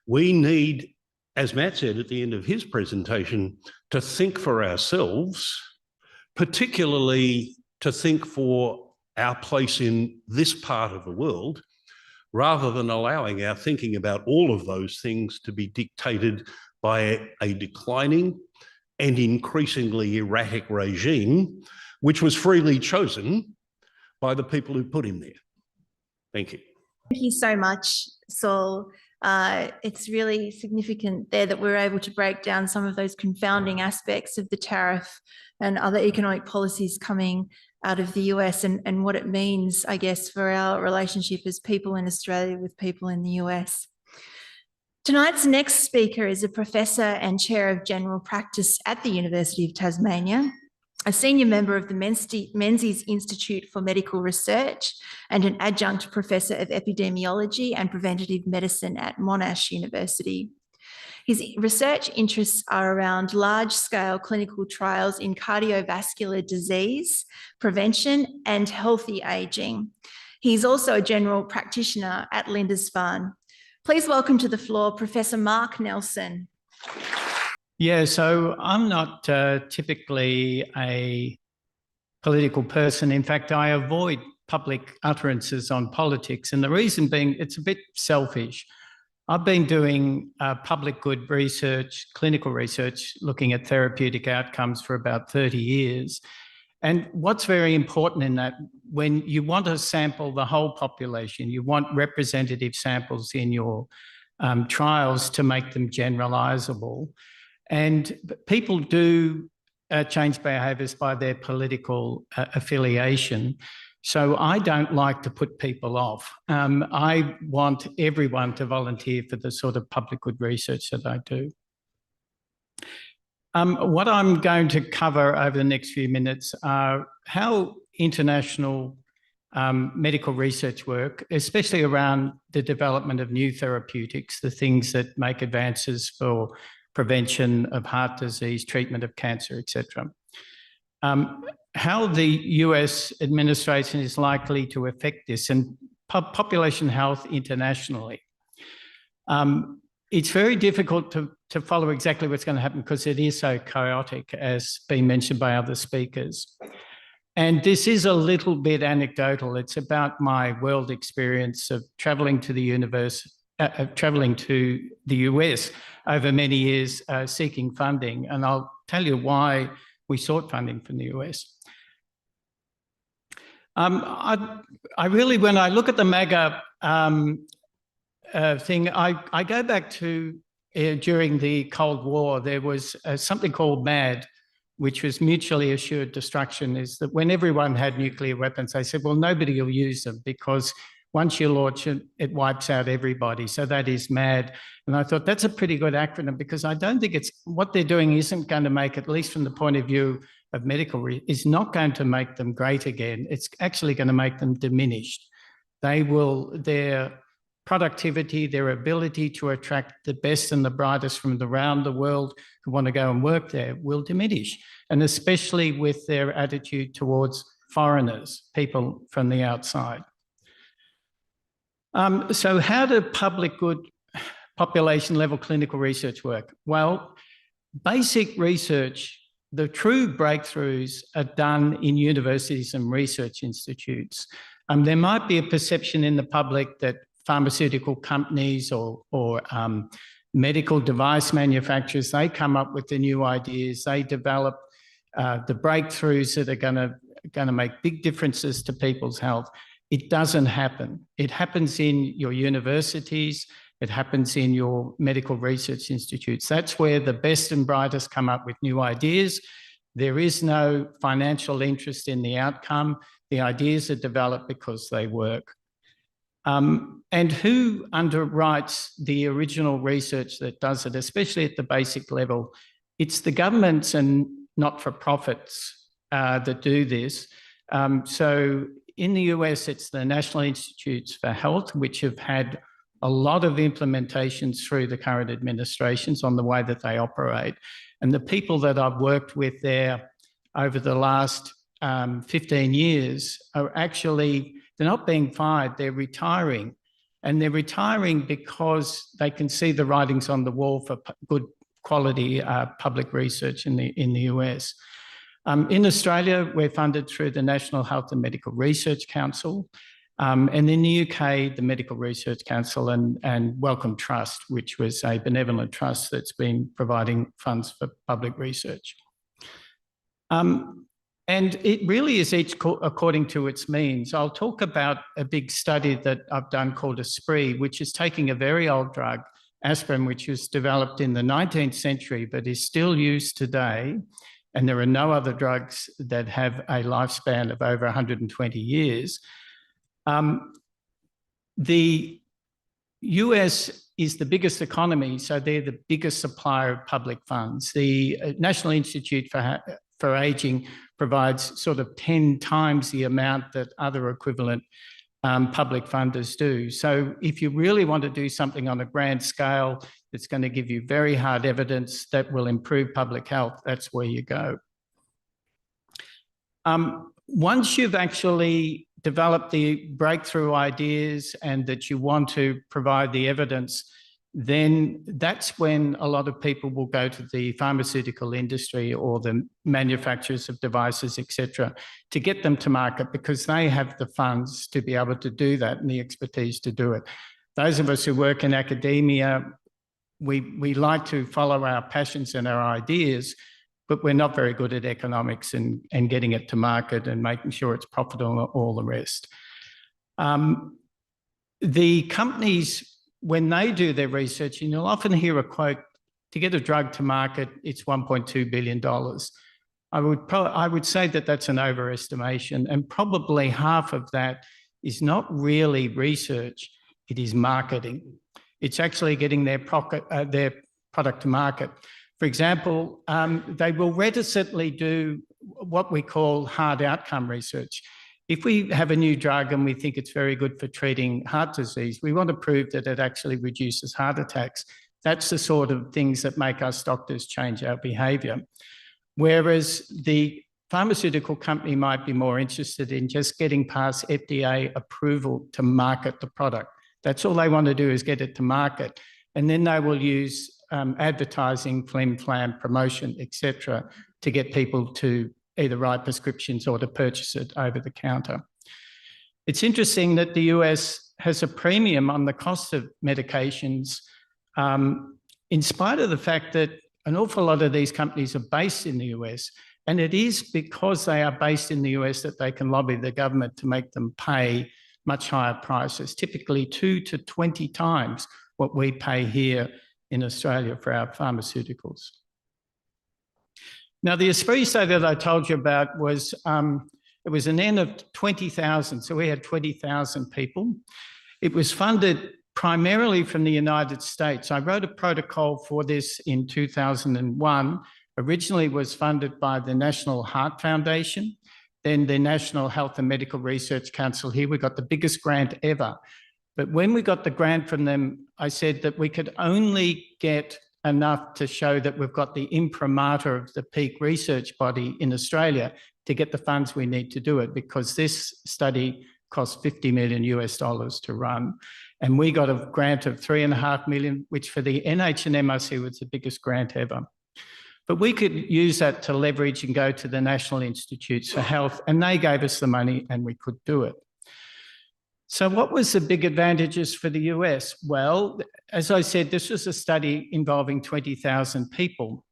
[SPEAKER 3] We need, as Matt said at the end of his presentation, to think for ourselves, particularly to think for our place in this part of the world, rather than allowing our thinking about all of those things to be dictated by a declining and increasingly erratic regime, which was freely chosen by the people who put him there. Thank you.
[SPEAKER 1] Thank you so much, Saul. It's really significant there that we're able to break down some of those confounding aspects of the tariff and other economic policies coming out of the US and what it means, I guess, for our relationship as people in Australia with people in the US. Tonight's next speaker is a professor and chair of general practice at the University of Tasmania, a senior member of the Menzies Institute for Medical Research and an adjunct professor of epidemiology and preventative medicine at Monash University. His research interests are around large-scale clinical trials in cardiovascular disease, prevention, and healthy ageing. He's also a general practitioner at Lindisfarne. Please welcome to the floor Professor Mark Nelson.
[SPEAKER 4] Yeah, so I'm not typically a political person. In fact, I avoid public utterances on politics. And the reason being, it's a bit selfish. I've been doing public good research, clinical research, looking at therapeutic outcomes for about 30 years. And what's very important in that, when you want to sample the whole population, you want representative samples in your trials to make them generalizable. And people do change behaviours by their political affiliation. So I don't like to put people off. I want everyone to volunteer for the sort of public good research that I do. What I'm going to cover over the next few minutes are how international medical research work, especially around the development of new therapeutics, the things that make advances for prevention of heart disease, treatment of cancer, etc. How the US administration is likely to affect this and population health internationally. It's very difficult to follow exactly what's going to happen because it is so chaotic, as been mentioned by other speakers. And this is a little bit anecdotal. It's about my world experience of traveling to the US over many years seeking funding. And I'll tell you why we sought funding from the US. I really, when I look at the MAGA thing, I go back to during the Cold War, there was something called MAD, which was mutually assured destruction, is that when everyone had nuclear weapons, they said, well, nobody will use them because once you launch it, it wipes out everybody. So that is MAD. And I thought that's a pretty good acronym because I don't think it's, what they're doing isn't going to make, at least from the point of view of medical, is not going to make them great again. It's actually going to make them diminished. They will, their productivity, their ability to attract the best and the brightest from around the world who want to go and work there will diminish. And especially with their attitude towards foreigners, people from the outside. So how do public good population level clinical research work? Well, basic research, the true breakthroughs are done in universities and research institutes. There might be a perception in the public that pharmaceutical companies or medical device manufacturers, they come up with the new ideas, they develop the breakthroughs that are going to make big differences to people's health. It doesn't happen. It happens in your universities, it happens in your medical research institutes. That's where the best and brightest come up with new ideas. There is no financial interest in the outcome. The ideas are developed because they work. And who underwrites the original research that does it, especially at the basic level? It's the governments and not-for-profits that do this. So in the US, it's the National Institutes for Health, which have had a lot of implementations through the current administrations on the way that they operate. And the people that I've worked with there over the last 15 years are actually, they're not being fired, they're retiring. And they're retiring because they can see the writings on the wall for good quality public research in the US. In Australia, we're funded through the National Health and Medical Research Council. And in the UK, the Medical Research Council and Wellcome Trust, which was a benevolent trust that's been providing funds for public research. And it really is each according to its means. I'll talk about a big study that I've done called ASPREE, which is taking a very old drug, aspirin, which was developed in the 19th century, but is still used today. And there are no other drugs that have a lifespan of over 120 years. The US is the biggest economy, so they're the biggest supplier of public funds. The National Institute for Aging provides sort of 10 times the amount that other equivalent public funders do. So if you really want to do something on a grand scale that's going to give you very hard evidence that will improve public health, that's where you go. Once you've actually developed the breakthrough ideas and that you want to provide the evidence, then that's when a lot of people will go to the pharmaceutical industry or the manufacturers of devices, etc., to get them to market, because they have the funds to be able to do that and the expertise to do it. Those of us who work in academia, we like to follow our passions and our ideas, but we're not very good at economics and getting it to market and making sure it's profitable and all the rest. The companies, when they do their research, and you'll often hear a quote, to get a drug to market, it's $1.2 billion. I would say that that's an overestimation, and probably half of that is not really research, it is marketing. It's actually getting their product to market. For example, they will reticently do what we call hard outcome research. If we have a new drug and we think it's very good for treating heart disease, we want to prove that it actually reduces heart attacks. That's the sort of things that make us doctors change our behaviour. Whereas the pharmaceutical company might be more interested in just getting past FDA approval to market the product. That's all they want to do, is get it to market. And then they will use advertising, flim-flam, promotion, etc., to get people to either write prescriptions or to purchase it over the counter. It's interesting that the US has a premium on the cost of medications, in spite of the fact that an awful lot of these companies are based in the US, and it is because they are based in the US that they can lobby the government to make them pay much higher prices, typically 2 to 20 times what we pay here in Australia for our pharmaceuticals. Now, the Esprit study that I told you about was, it was an N of 20,000. So we had 20,000 people. It was funded primarily from the United States. I wrote a protocol for this in 2001. Originally was funded by the National Heart Foundation, then the National Health and Medical Research Council here. We got the biggest grant ever. But when we got the grant from them, I said that we could only get enough to show that we've got the imprimatur of the peak research body in Australia to get the funds we need to do it, because this study cost $50 million US to run. And we got a grant of $3.5 million, which for the NH and MRC was the biggest grant ever. But we could use that to leverage and go to the National Institutes for Health, and they gave us the money and we could do it. So what was the big advantages for the US? Well, as I said, this was a study involving 20,000 people.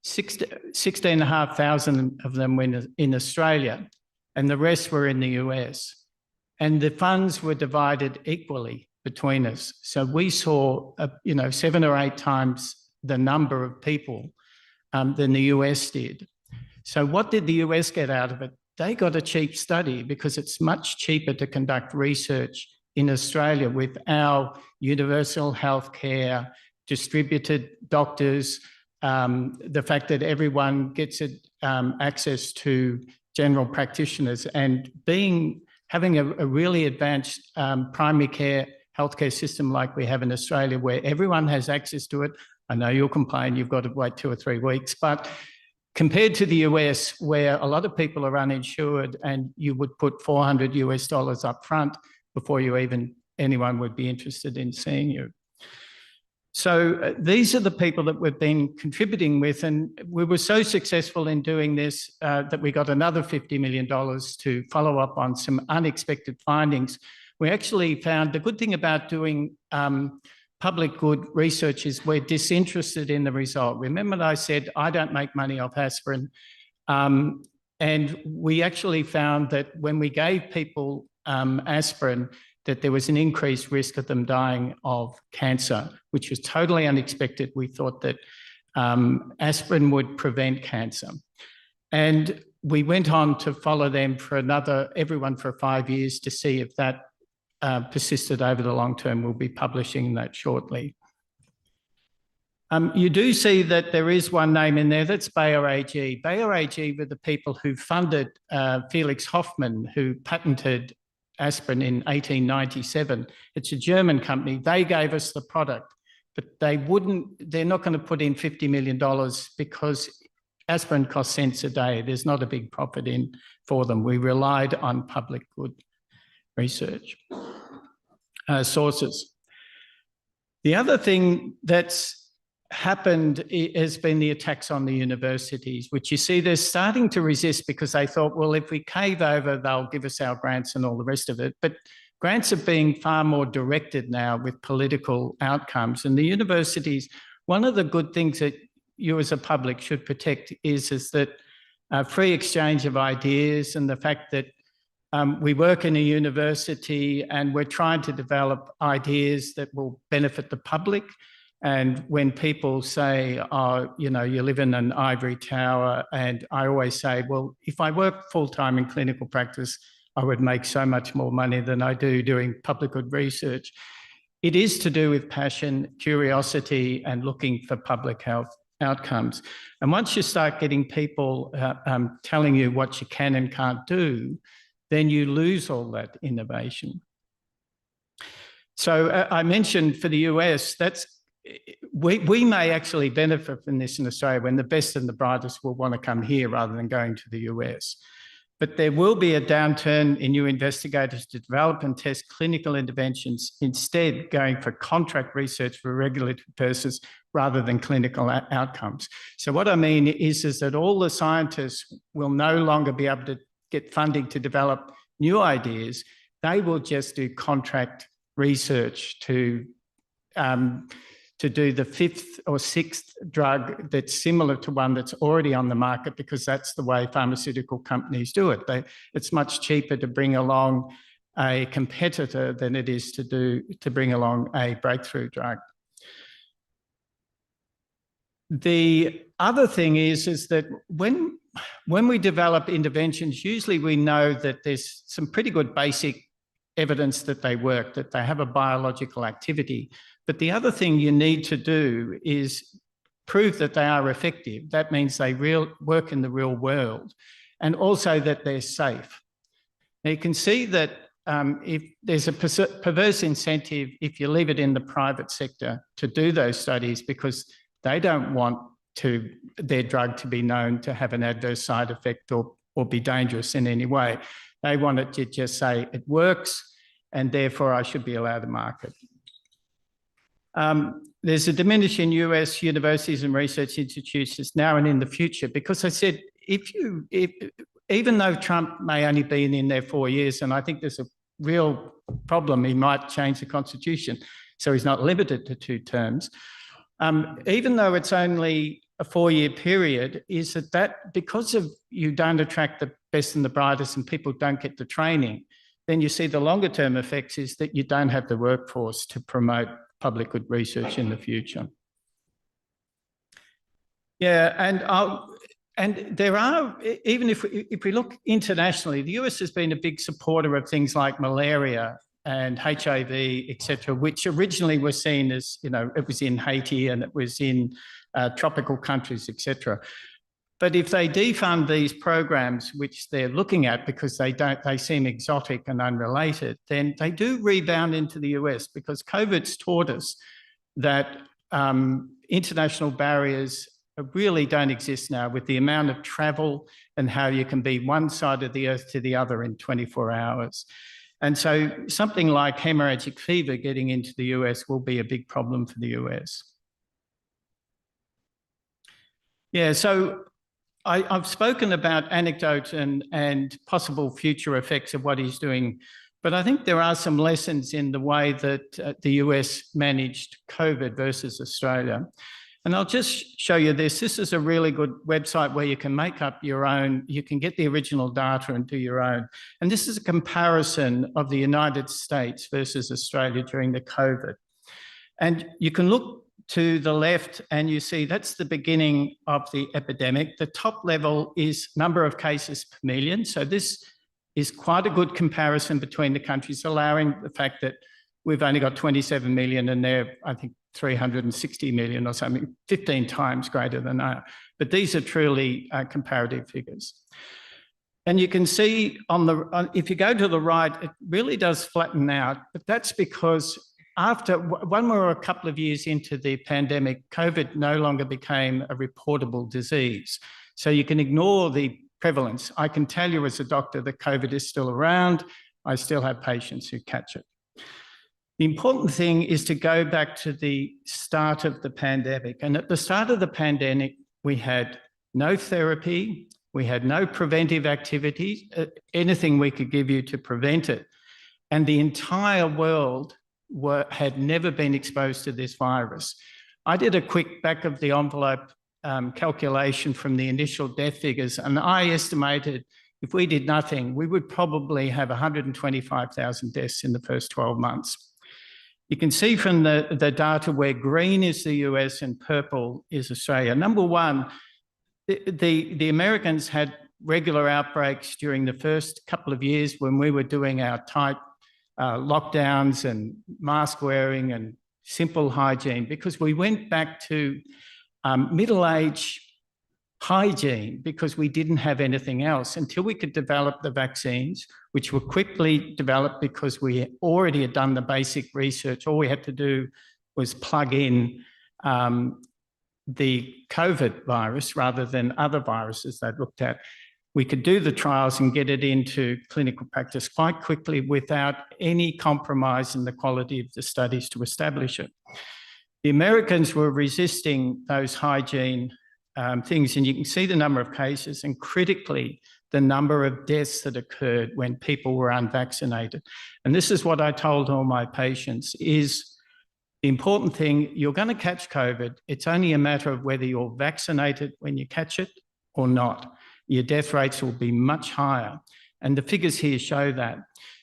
[SPEAKER 4] 16,500 of them were in Australia, and the rest were in the US. And the funds were divided equally between us. So we saw, 7 or 8 times the number of people than the US did. So what did the US get out of it? They got a cheap study, because it's much cheaper to conduct research in Australia with our universal healthcare, distributed doctors, the fact that everyone gets access to general practitioners, and having a really advanced primary care healthcare system like we have in Australia, where everyone has access to it. I know you'll complain you've got to wait 2 or 3 weeks, but compared to the US, where a lot of people are uninsured and you would put $400 US up front before anyone would be interested in seeing you. So these are the people that we've been contributing with, and we were so successful in doing this that we got another $50 million to follow up on some unexpected findings. We actually found the good thing about doing public good research is we're disinterested in the result. Remember that I said, I don't make money off aspirin. And we actually found that when we gave people aspirin, that there was an increased risk of them dying of cancer, which was totally unexpected. We thought that aspirin would prevent cancer. And we went on to follow them everyone for 5 years to see if that persisted over the long term. We'll be publishing that shortly. You do see that there is one name in there, that's Bayer AG. Bayer AG were the people who funded Felix Hoffmann, who patented aspirin in 1897. It's a German company. They gave us the product, but they're not going to put in $50 million because aspirin costs cents a day. There's not a big profit in for them. We relied on public good research sources. The other thing that's happened has been the attacks on the universities, which you see they're starting to resist because they thought, well, if we cave over, they'll give us our grants and all the rest of it. But grants are being far more directed now with political outcomes. And the universities, one of the good things that you as a public should protect is that free exchange of ideas, and the fact that we work in a university and we're trying to develop ideas that will benefit the public. And when people say, oh, you know, you live in an ivory tower, and I always say, well, if I work full-time in clinical practice, I would make so much more money than I do doing public good research. It is to do with passion, curiosity, and looking for public health outcomes. And once you start getting people telling you what you can and can't do, then you lose all that innovation. So I mentioned for the US, we may actually benefit from this in Australia when the best and the brightest will want to come here rather than going to the US. But there will be a downturn in new investigators to develop and test clinical interventions, instead going for contract research for regulatory purposes rather than clinical outcomes. So what I mean is that all the scientists will no longer be able to get funding to develop new ideas. They will just do contract research to do the 5th or 6th drug that's similar to one that's already on the market, because that's the way pharmaceutical companies do it. It's much cheaper to bring along a competitor than it is to bring along a breakthrough drug. The other thing is that when we develop interventions, usually we know that there's some pretty good basic evidence that they work, that they have a biological activity. But the other thing you need to do is prove that they are effective. That means they work in the real world, and also that they're safe. Now you can see that if there's a perverse incentive if you leave it in the private sector to do those studies, because they don't want their drug to be known to have an adverse side effect or be dangerous in any way. They want it to just say it works, and therefore I should be allowed to market. There's a diminishing US universities and research institutions now and in the future, because I said, even though Trump may only been in there 4 years, and I think there's a real problem, he might change the constitution, so he's not limited to 2 terms. Even though it's only a 4-year period, is that because of you don't attract the best and the brightest and people don't get the training, then you see the longer term effects is that you don't have the workforce to promote public good research in the future. Yeah, and there are, even if we look internationally, the US has been a big supporter of things like malaria and HIV, etc., which originally were seen as, you know, it was in Haiti and it was in tropical countries, etc. But if they defund these programs, which they're looking at because they seem exotic and unrelated, then they do rebound into the US, because COVID's taught us that international barriers really don't exist now, with the amount of travel and how you can be one side of the earth to the other in 24 hours. And so something like hemorrhagic fever getting into the US will be a big problem for the US. Yeah, so I've spoken about anecdote and possible future effects of what he's doing, but I think there are some lessons in the way that the US managed COVID versus Australia. And I'll just show you this. This is a really good website where you can make up your own, you can get the original data and do your own. And this is a comparison of the United States versus Australia during the COVID. And you can look to the left and you see that's the beginning of the epidemic. The top level is number of cases per million. So this is quite a good comparison between the countries, allowing the fact that we've only got 27 million and they're, I think, 360 million or something, 15 times greater than that. But these are truly comparative figures. And you can see if you go to the right, it really does flatten out, but that's because when we were a couple of years into the pandemic, COVID no longer became a reportable disease. So you can ignore the prevalence. I can tell you as a doctor that COVID is still around. I still have patients who catch it. The important thing is to go back to the start of the pandemic. And at the start of the pandemic, we had no therapy, we had no preventive activities, anything we could give you to prevent it. And the entire world had never been exposed to this virus. I did a quick back of the envelope calculation from the initial death figures, and I estimated if we did nothing, we would probably have 125,000 deaths in the first 12 months. You can see from the data where green is the US and purple is Australia. Number one, the Americans had regular outbreaks during the first couple of years when we were doing our tight lockdowns and mask wearing and simple hygiene, because we went back to middle-age hygiene because we didn't have anything else until we could develop the vaccines, which were quickly developed because we already had done the basic research. All we had to do was plug in the COVID virus rather than other viruses they'd looked at. We could do the trials and get it into clinical practice quite quickly without any compromise in the quality of the studies to establish it. The Americans were resisting those hygiene things, and you can see the number of cases and critically the number of deaths that occurred when people were unvaccinated. And this is what I told all my patients is the important thing, you're going to catch COVID. It's only a matter of whether you're vaccinated when you catch it or not. Your death rates will be much higher. And the figures here show that.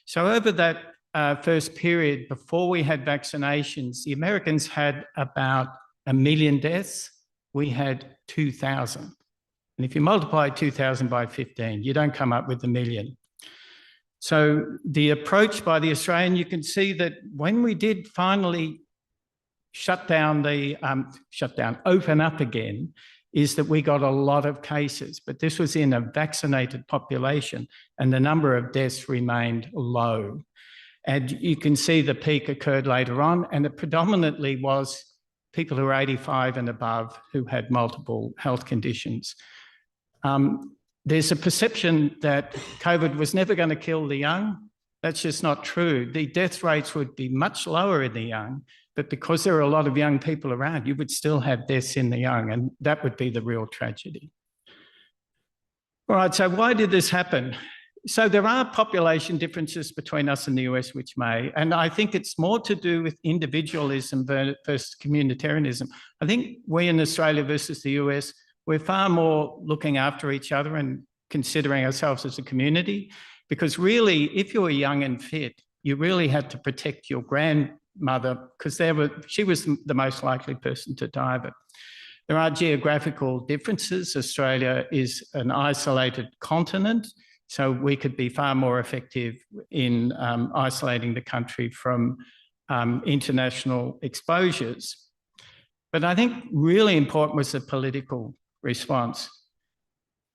[SPEAKER 4] So over that first period, before we had vaccinations, the Americans had about 1 million deaths. We had 2,000. And if you multiply 2,000 by 15, you don't come up with 1 million. So the approach by the Australian, you can see that when we did finally open up again, is that we got a lot of cases, but this was in a vaccinated population and the number of deaths remained low. And you can see the peak occurred later on, and it predominantly was people who are 85 and above who had multiple health conditions. There's a perception that COVID was never going to kill the young. That's just not true. The death rates would be much lower in the young, but because there are a lot of young people around, you would still have deaths in the young, and that would be the real tragedy. All right, so why did this happen? So there are population differences between us and the US, which may, and I think it's more to do with individualism versus communitarianism. I think we in Australia versus the US, we're far more looking after each other and considering ourselves as a community, because really, if you were young and fit, you really had to protect your grandmother because she was the most likely person to die of it. There are geographical differences. Australia is an isolated continent, so we could be far more effective in isolating the country from international exposures. But I think really important was the political response.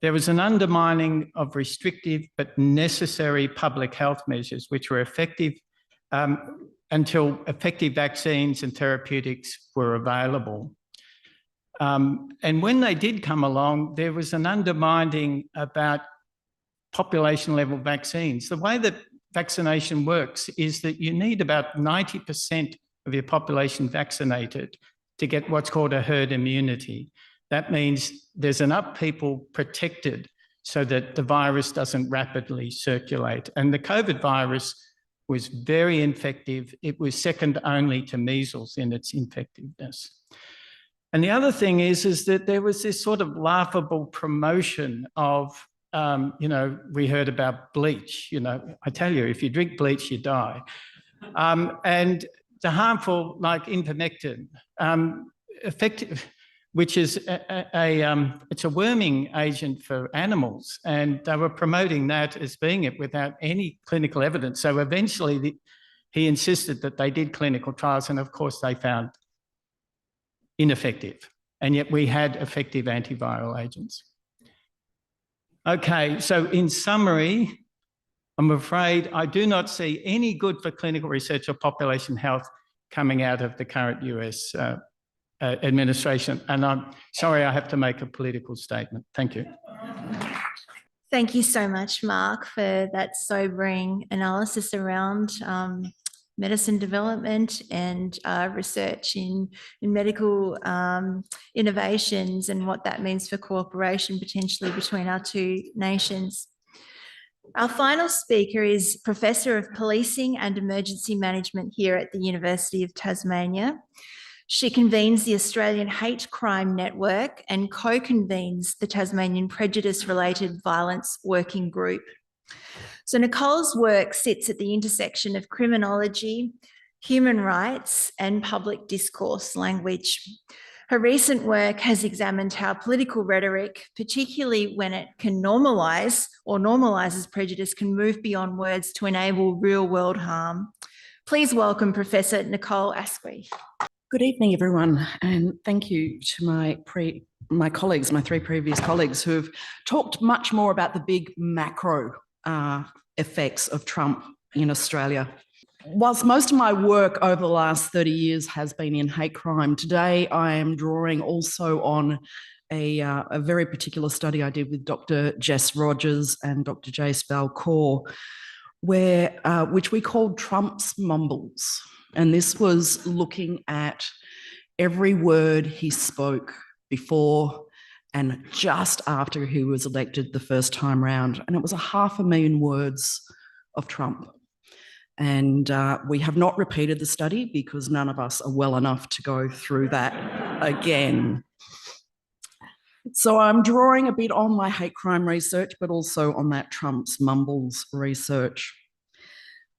[SPEAKER 4] There was an undermining of restrictive but necessary public health measures, which were effective until effective vaccines and therapeutics were available. And when they did come along, there was an undermining about population-level vaccines. The way that vaccination works is that you need about 90% of your population vaccinated to get what's called a herd immunity. That means there's enough people protected so that the virus doesn't rapidly circulate. And the COVID virus was very infective. It was second only to measles in its infectiveness. And the other thing is that there was this sort of laughable promotion of, we heard about bleach. I tell you, if you drink bleach, you die. And the harmful, like ivermectin, effective, which is it's a worming agent for animals, and they were promoting that as being it without any clinical evidence. So eventually he insisted that they did clinical trials, and of course they found ineffective, and yet we had effective antiviral agents. Okay, so in summary, I'm afraid I do not see any good for clinical research or population health coming out of the current US administration. And I'm sorry I have to make a political statement. Thank you.
[SPEAKER 1] Thank you so much, Mark, for that sobering analysis around medicine development and research in medical innovations and what that means for cooperation potentially between our two nations. Our final speaker is Professor of Policing and Emergency Management here at the University of Tasmania. She convenes the Australian Hate Crime Network and co-convenes the Tasmanian Prejudice-related Violence Working Group. So Nicole's work sits at the intersection of criminology, human rights, and public discourse language. Her recent work has examined how political rhetoric, particularly when it can normalise or normalises prejudice, can move beyond words to enable real-world harm. Please welcome Professor Nicole Asquith.
[SPEAKER 5] Good evening, everyone, and thank you to my colleagues, my three previous colleagues, who have talked much more about the big macro effects of Trump in Australia. Whilst most of my work over the last 30 years has been in hate crime, today I am drawing also on a very particular study I did with Dr. Jess Rogers and Dr. Jace Valcour, which we called Trump's Mumbles. And this was looking at every word he spoke before and just after he was elected the first time round. And it was 500,000 words of Trump. And we have not repeated the study because none of us are well enough to go through that again. So I'm drawing a bit on my hate crime research, but also on that Trump's Mumbles research.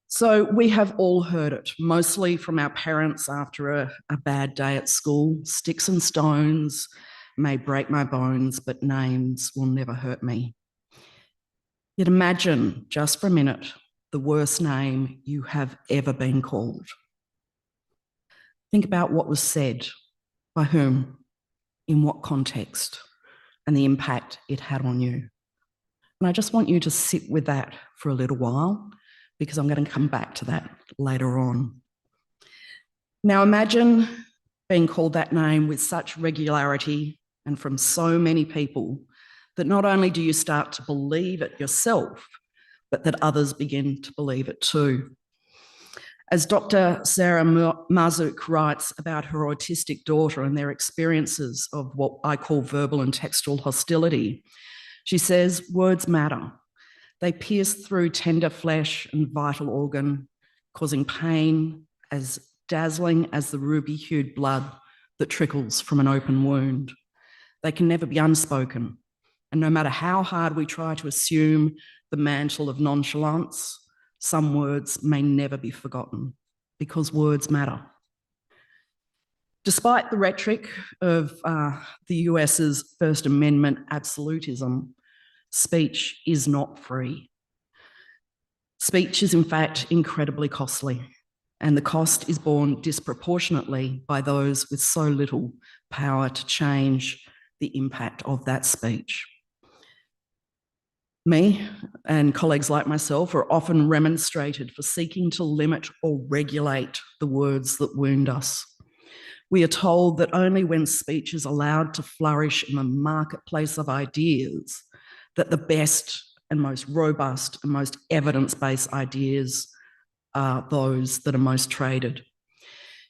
[SPEAKER 5] So we have all heard it, mostly from our parents after a bad day at school. Sticks and stones may break my bones, but names will never hurt me. Yet imagine, just for a minute, the worst name you have ever been called. Think about what was said, by whom, in what context, and the impact it had on you. And I just want you to sit with that for a little while, because I'm going to come back to that later on. Now imagine being called that name with such regularity and from so many people that not only do you start to believe it yourself, but that others begin to believe it too. As Dr. Sarah Marzuk writes about her autistic daughter and their experiences of what I call verbal and textual hostility, she says, words matter. They pierce through tender flesh and vital organ, causing pain as dazzling as the ruby-hued blood that trickles from an open wound. They can never be unspoken, and no matter how hard we try to assume the mantle of nonchalance, some words may never be forgotten, because words matter. Despite the rhetoric of the US's First Amendment absolutism, speech is not free. Speech is, in fact, incredibly costly, and the cost is borne disproportionately by those with so little power to change the impact of that speech. Me and colleagues like myself are often remonstrated for seeking to limit or regulate the words that wound us. We are told that only when speech is allowed to flourish in the marketplace of ideas that the best and most robust and most evidence-based ideas are those that are most traded.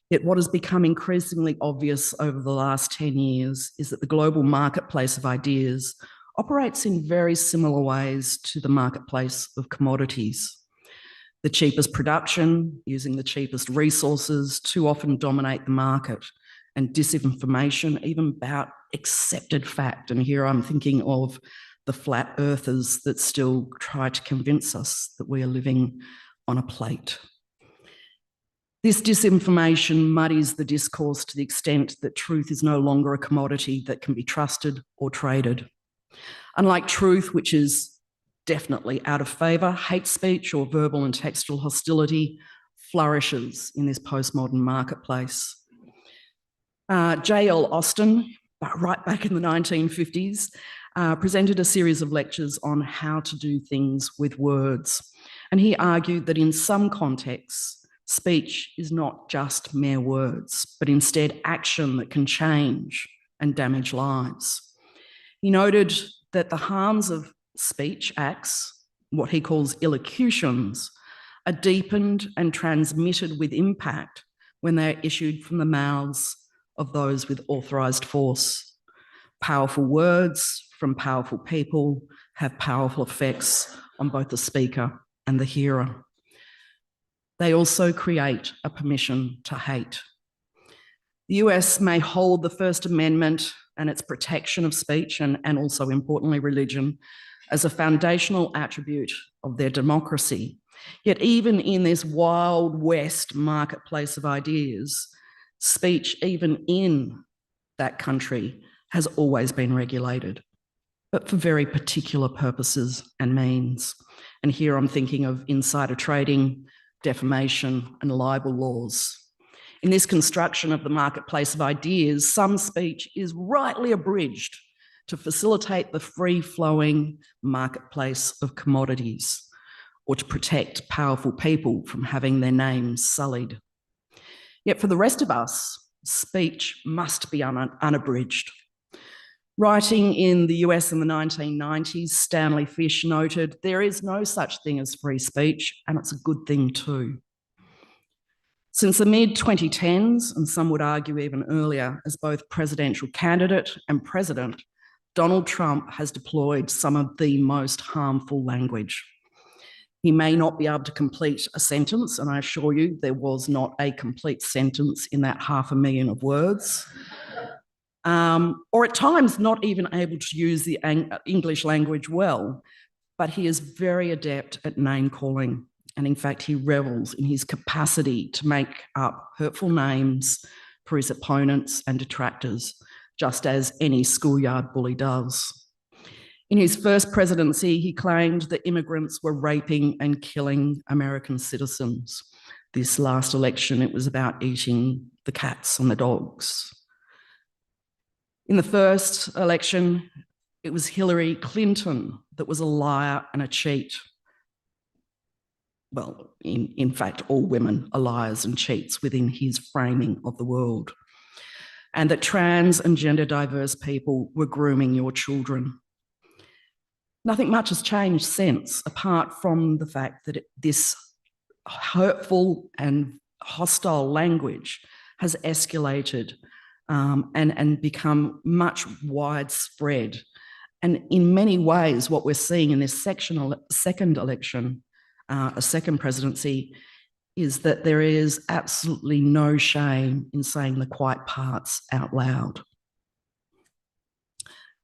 [SPEAKER 5] Yet what has become increasingly obvious over the last 10 years is that the global marketplace of ideas operates in very similar ways to the marketplace of commodities. The cheapest production, using the cheapest resources, too often dominate the market, and disinformation, even about accepted fact. And here I'm thinking of the flat earthers that still try to convince us that we are living on a plate. This disinformation muddies the discourse to the extent that truth is no longer a commodity that can be trusted or traded. Unlike truth, which is definitely out of favour, hate speech or verbal and textual hostility flourishes in this postmodern marketplace. J.L. Austin, right back in the 1950s, presented a series of lectures on how to do things with words. And he argued that in some contexts, speech is not just mere words, but instead action that can change and damage lives. He noted that the harms of speech acts, what he calls illocutions, are deepened and transmitted with impact when they are issued from the mouths of those with authorised force. Powerful words from powerful people have powerful effects on both the speaker and the hearer. They also create a permission to hate. The US may hold the First Amendment and its protection of speech and also, importantly, religion as a foundational attribute of their democracy. Yet even in this wild west marketplace of ideas, speech, even in that country, has always been regulated, but for very particular purposes and means. And here I'm thinking of insider trading, defamation, and libel laws. In this construction of the marketplace of ideas, some speech is rightly abridged to facilitate the free-flowing marketplace of commodities, or to protect powerful people from having their names sullied. Yet for the rest of us, speech must be unabridged. Writing in the US in the 1990s, Stanley Fish noted, "There is no such thing as free speech, and it's a good thing too." Since the mid-2010s, and some would argue even earlier, as both presidential candidate and president, Donald Trump has deployed some of the most harmful language. He may not be able to complete a sentence, and I assure you there was not a complete sentence in that 500,000 of words. Or at times not even able to use the English language well, but he is very adept at name calling. And in fact, he revels in his capacity to make up hurtful names for his opponents and detractors, just as any schoolyard bully does. In his first presidency, he claimed that immigrants were raping and killing American citizens. This last election, it was about eating the cats and the dogs. In the first election, it was Hillary Clinton that was a liar and a cheat. Well, in fact, all women are liars and cheats within his framing of the world. And that trans and gender diverse people were grooming your children. Nothing much has changed since, apart from the fact that this hurtful and hostile language has escalated and become much widespread. And in many ways, what we're seeing in this second election, a second presidency, is that there is absolutely no shame in saying the quiet parts out loud.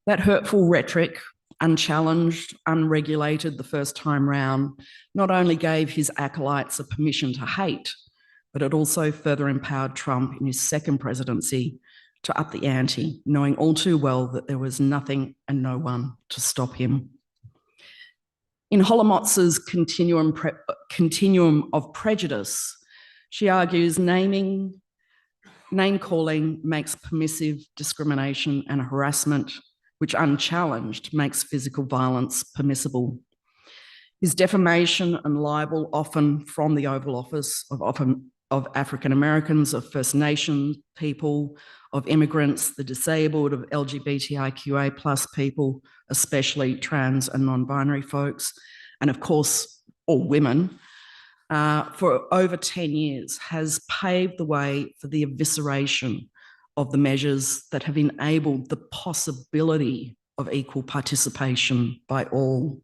[SPEAKER 5] That hurtful rhetoric, unchallenged, unregulated the first time round, not only gave his acolytes a permission to hate, but it also further empowered Trump in his second presidency to up the ante, knowing all too well that there was nothing and no one to stop him. In Holomotz's continuum of prejudice, she argues name calling makes permissive discrimination and harassment, which unchallenged makes physical violence permissible. His defamation and libel, often from the Oval Office of African Americans, of First Nations people, of immigrants, the disabled, of LGBTIQA plus people, especially trans and non-binary folks, and of course, all women, for over 10 years has paved the way for the evisceration of the measures that have enabled the possibility of equal participation by all.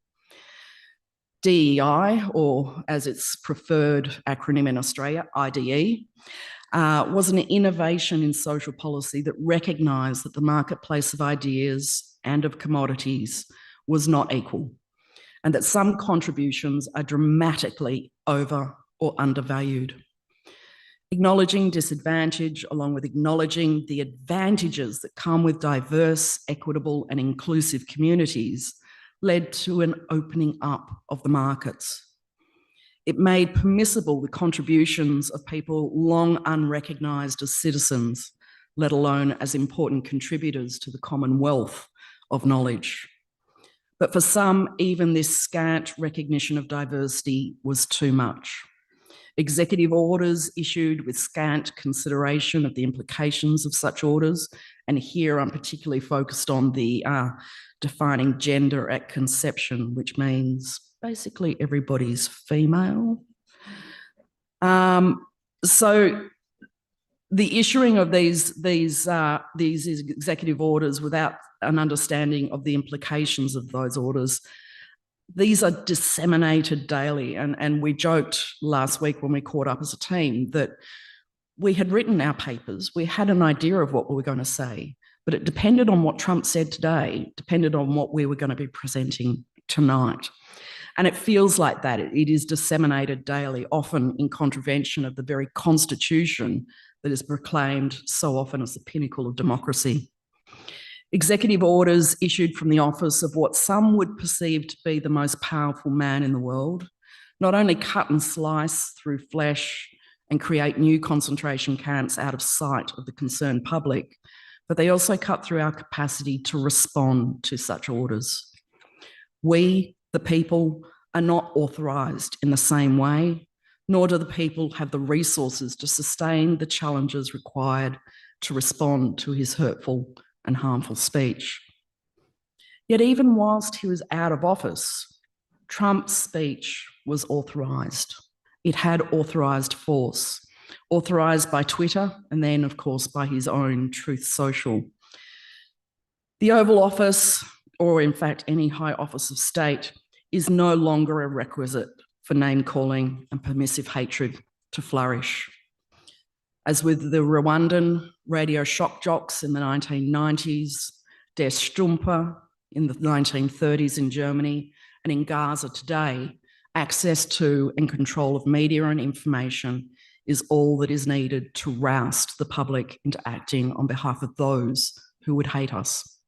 [SPEAKER 5] DEI, or as its preferred acronym in Australia, IDE, was an innovation in social policy that recognised that the marketplace of ideas and of commodities was not equal, and that some contributions are dramatically over or undervalued. Acknowledging disadvantage, along with acknowledging the advantages that come with diverse, equitable, and inclusive communities, led to an opening up of the markets. It made permissible the contributions of people long unrecognised as citizens, let alone as important contributors to the commonwealth of knowledge. But for some, even this scant recognition of diversity was too much. Executive orders issued with scant consideration of the implications of such orders, and here I'm particularly focused on the defining gender at conception, which means basically everybody's female, So the issuing of these executive orders without an understanding of the implications of those orders, these are disseminated daily. And we joked last week when we caught up as a team that we had written our papers, we had an idea of what we were going to say, but it depended on what Trump said today, depended on what we were going to be presenting tonight. And it feels like that. It is disseminated daily, often in contravention of the very constitution that is proclaimed so often as the pinnacle of democracy. Executive orders issued from the office of what some would perceive to be the most powerful man in the world, not only cut and slice through flesh and create new concentration camps out of sight of the concerned public, but they also cut through our capacity to respond to such orders. We, the people, are not authorised in the same way, nor do the people have the resources to sustain the challenges required to respond to his hurtful and harmful speech. Yet even whilst he was out of office, Trump's speech was authorised. It had authorised force, authorised by Twitter and then, of course, by his own Truth Social. The Oval Office, or in fact any high office of state, is no longer a requisite for name-calling and permissive hatred to flourish. As with the Rwandan radio shock jocks in the 1990s, Der Stumper in the 1930s in Germany, and in Gaza today, access to and control of media and information is all that is needed to roust the public into acting on behalf of those who would hate us.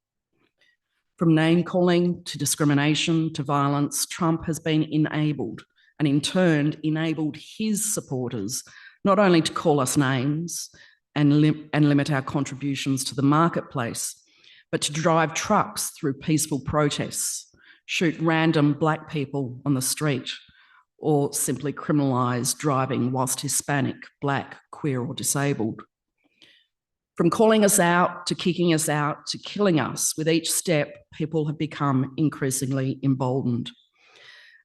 [SPEAKER 5] From name-calling to discrimination to violence, Trump has been enabled, and in turn enabled his supporters not only to call us names and limit our contributions to the marketplace, but to drive trucks through peaceful protests, shoot random Black people on the street, or simply criminalise driving whilst Hispanic, Black, queer or disabled. From calling us out to kicking us out to killing us, with each step, people have become increasingly emboldened.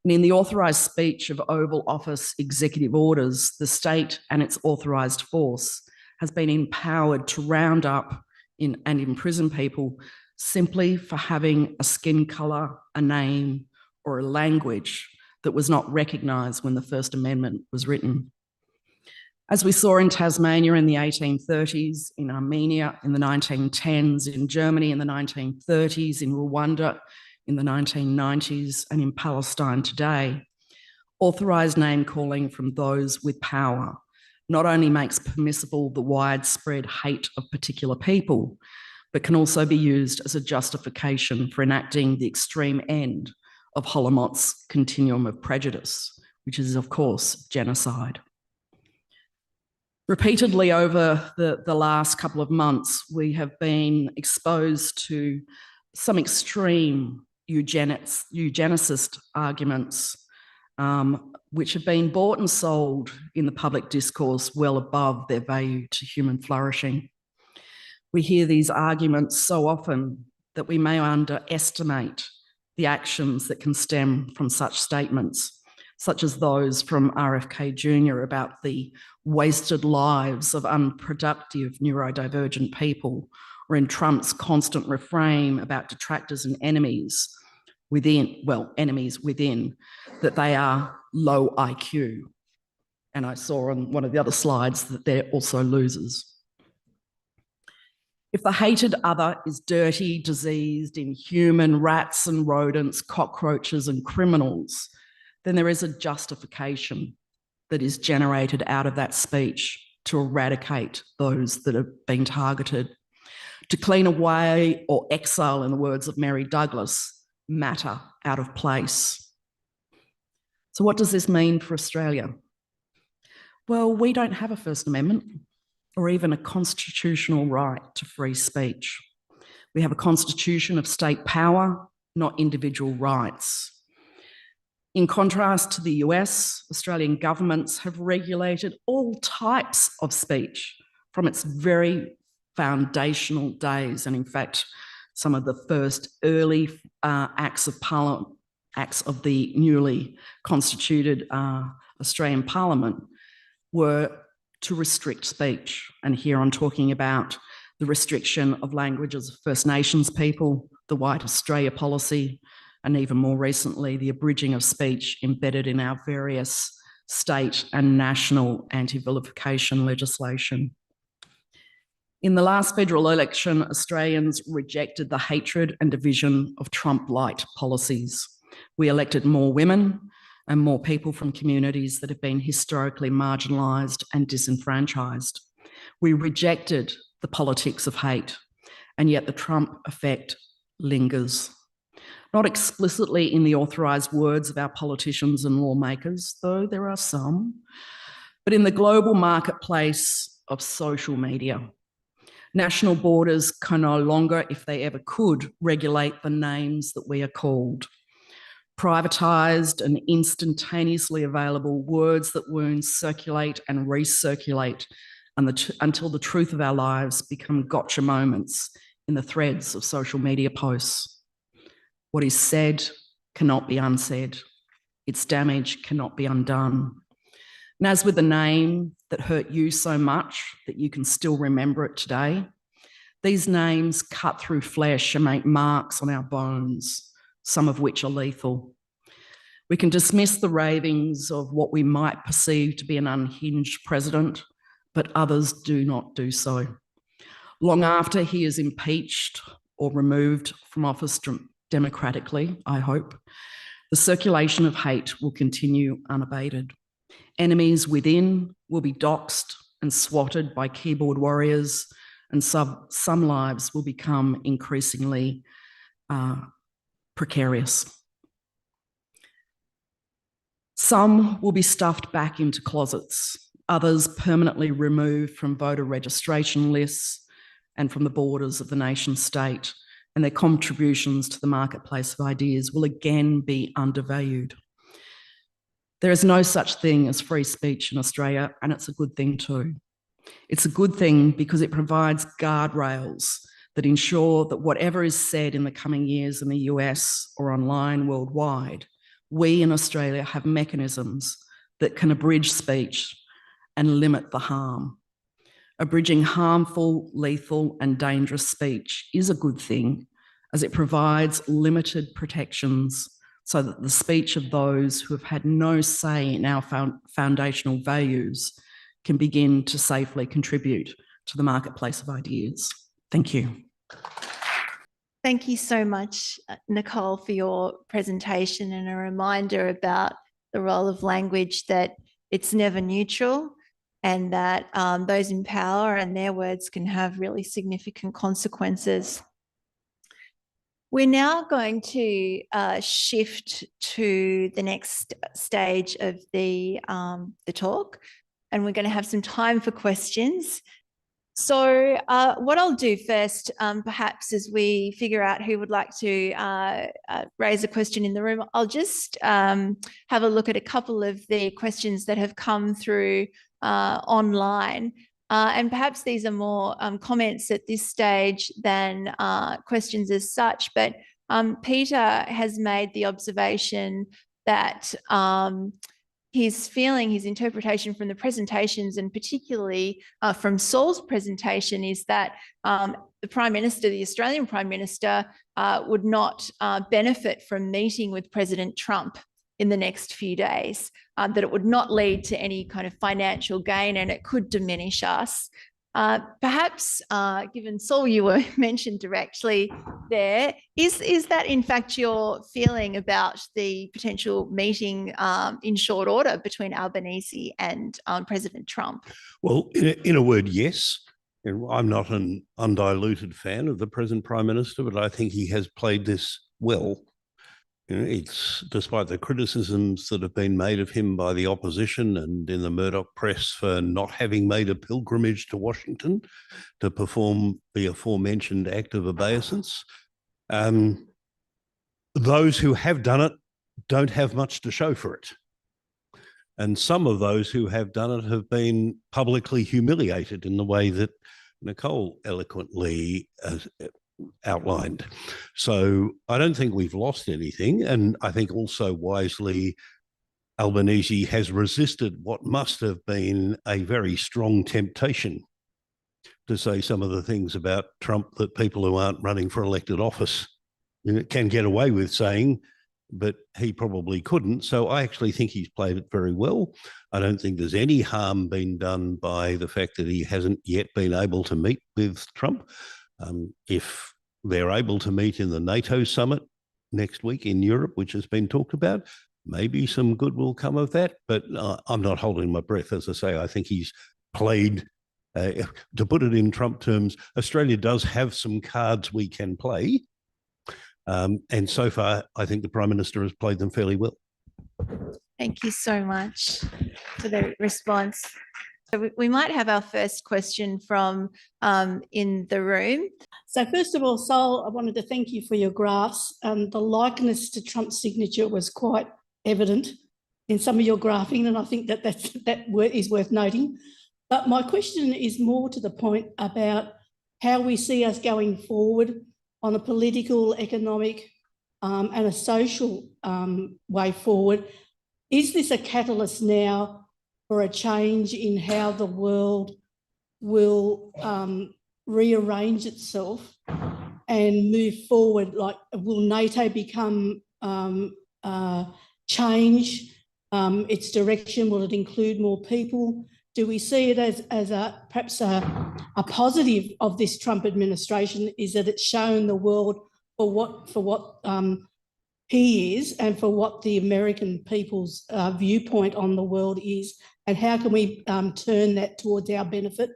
[SPEAKER 5] And in the authorised speech of Oval Office executive orders, the state and its authorised force has been empowered to round up and imprison people simply for having a skin colour, a name, or a language that was not recognised when the First Amendment was written. As we saw in Tasmania in the 1830s, in Armenia in the 1910s, in Germany in the 1930s, in Rwanda in the 1990s, and in Palestine today, authorised name-calling from those with power not only makes permissible the widespread hate of particular people, but can also be used as a justification for enacting the extreme end of Holomont's continuum of prejudice, which is, of course, genocide. Repeatedly over the last couple of months, we have been exposed to some extreme eugenicist arguments, which have been bought and sold in the public discourse well above their value to human flourishing. We hear these arguments so often that we may underestimate the actions that can stem from such statements, such as those from RFK Jr. about the wasted lives of unproductive neurodivergent people, or in Trump's constant refrain about detractors and enemies within, that they are low IQ. And I saw on one of the other slides that they're also losers. If the hated other is dirty, diseased, inhuman, rats and rodents, cockroaches and criminals, then there is a justification that is generated out of that speech to eradicate those that have been targeted, to clean away or exile, in the words of Mary Douglas, matter out of place. So what does this mean for Australia? Well, we don't have a First Amendment or even a constitutional right to free speech. We have a constitution of state power, not individual rights. In contrast to the US, Australian governments have regulated all types of speech from its very foundational days. And in fact, some of the first early acts of Parliament, acts of the newly constituted Australian Parliament, were to restrict speech. And here I'm talking about the restriction of languages of First Nations people, the White Australia policy, and even more recently, the abridging of speech embedded in our various state and national anti-vilification legislation. In the last federal election, Australians rejected the hatred and division of Trump-light policies. We elected more women and more people from communities that have been historically marginalised and disenfranchised. We rejected the politics of hate, and yet the Trump effect lingers. Not explicitly in the authorised words of our politicians and lawmakers, though there are some, but in the global marketplace of social media. National borders can no longer, if they ever could, regulate the names that we are called. Privatised and instantaneously available words that wound circulate and recirculate until the truth of our lives become gotcha moments in the threads of social media posts. What is said cannot be unsaid. Its damage cannot be undone. And as with a name that hurt you so much that you can still remember it today, these names cut through flesh and make marks on our bones, some of which are lethal. We can dismiss the ravings of what we might perceive to be an unhinged president, but others do not do so. Long after he is impeached or removed from office democratically, I hope, the circulation of hate will continue unabated. Enemies within will be doxed and swatted by keyboard warriors, and some lives will become increasingly precarious. Some will be stuffed back into closets, others permanently removed from voter registration lists and from the borders of the nation state, and their contributions to the marketplace of ideas will again be undervalued. There is no such thing as free speech in Australia, and it's a good thing too. It's a good thing because it provides guardrails that ensure that whatever is said in the coming years in the US or online worldwide, we in Australia have mechanisms that can abridge speech and limit the harm. Abridging harmful, lethal, and dangerous speech is a good thing, as it provides limited protections so that the speech of those who have had no say in our foundational values can begin to safely contribute to the marketplace of ideas. Thank you.
[SPEAKER 1] Thank you so much, Nicole, for your presentation and a reminder about the role of language, that it's never neutral, and that those in power and their words can have really significant consequences. We're now going to shift to the next stage of the talk, and we're going to have some time for questions. So what I'll do first, perhaps as we figure out who would like to raise a question in the room, I'll just have a look at a couple of the questions that have come through online. And perhaps these are more comments at this stage than questions as such. But Peter has made the observation that his feeling, his interpretation from the presentations, and particularly from Saul's presentation, is that the Prime Minister, the Australian Prime Minister, would not benefit from meeting with President Trump in the next few days, that it would not lead to any kind of financial gain and it could diminish us. Perhaps, given Saul, you were mentioned directly there, is that in fact your feeling about the potential meeting in short order between Albanese and President Trump?
[SPEAKER 3] Well, in a word, yes. I'm not an undiluted fan of the present Prime Minister, but I think he has played this well. It's despite the criticisms that have been made of him by the opposition and in the Murdoch press for not having made a pilgrimage to Washington to perform the aforementioned act of obeisance. Those who have done it don't have much to show for it. And some of those who have done it have been publicly humiliated in the way that Nicole eloquently outlined. So I don't think we've lost anything. And I think also wisely, Albanese has resisted what must have been a very strong temptation to say some of the things about Trump that people who aren't running for elected office can get away with saying, but he probably couldn't. So I actually think he's played it very well. I don't think there's any harm been done by the fact that he hasn't yet been able to meet with Trump. If they're able to meet in the NATO summit next week in Europe, which has been talked about, maybe some good will come of that. But I'm not holding my breath. As I say, I think he's played, to put it in Trump terms, Australia does have some cards we can play. And so far, I think the Prime Minister has played them fairly well.
[SPEAKER 1] Thank you so much for the response. So we might have our first question from in the room.
[SPEAKER 6] So first of all, Saul, I wanted to thank you for your graphs. The likeness to Trump's signature was quite evident in some of your graphing, and I think that is worth noting. But my question is more to the point about how we see us going forward on a political, economic and a social way forward. Is this a catalyst now for a change in how the world will rearrange itself and move forward? Like, will NATO become change its direction? Will it include more people? Do we see it as perhaps a positive of this Trump administration, is that it's shown the world for what he is and for what the American people's viewpoint on the world is, and how can we turn that towards our benefit?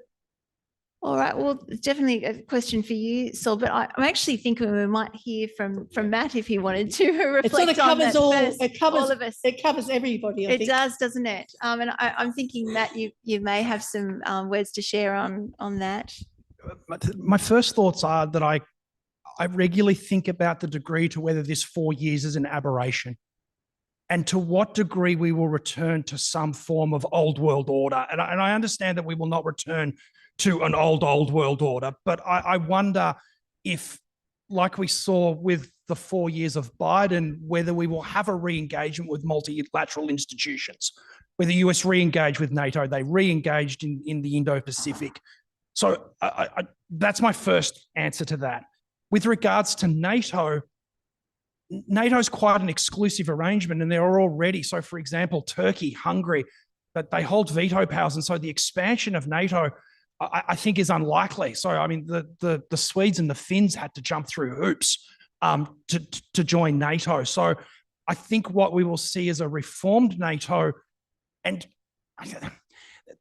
[SPEAKER 1] All right, well, it's definitely a question for you, Saul, but I'm actually thinking we might hear from Matt if he wanted to reflect
[SPEAKER 6] it sort of covers
[SPEAKER 1] on
[SPEAKER 6] all,
[SPEAKER 1] that first,
[SPEAKER 6] it covers all
[SPEAKER 1] of us.
[SPEAKER 6] It covers everybody, I think.
[SPEAKER 1] It does, doesn't it? And I'm thinking, Matt, you may have some words to share on that.
[SPEAKER 2] My first thoughts are that I regularly think about the degree to whether this 4 years is an aberration and to what degree we will return to some form of old world order. And I understand that we will not return to an old world order, but I wonder if, like we saw with the 4 years of Biden, whether we will have a re-engagement with multilateral institutions, where the US re-engaged with NATO, they re-engaged in the Indo-Pacific. So that's my first answer to that. With regards to NATO, NATO is quite an exclusive arrangement, and there are already, so for example, Turkey, Hungary, that they hold veto powers, and so the expansion of NATO, I think, is unlikely. So, I mean, the Swedes and the Finns had to jump through hoops to join NATO. So I think what we will see is a reformed NATO, and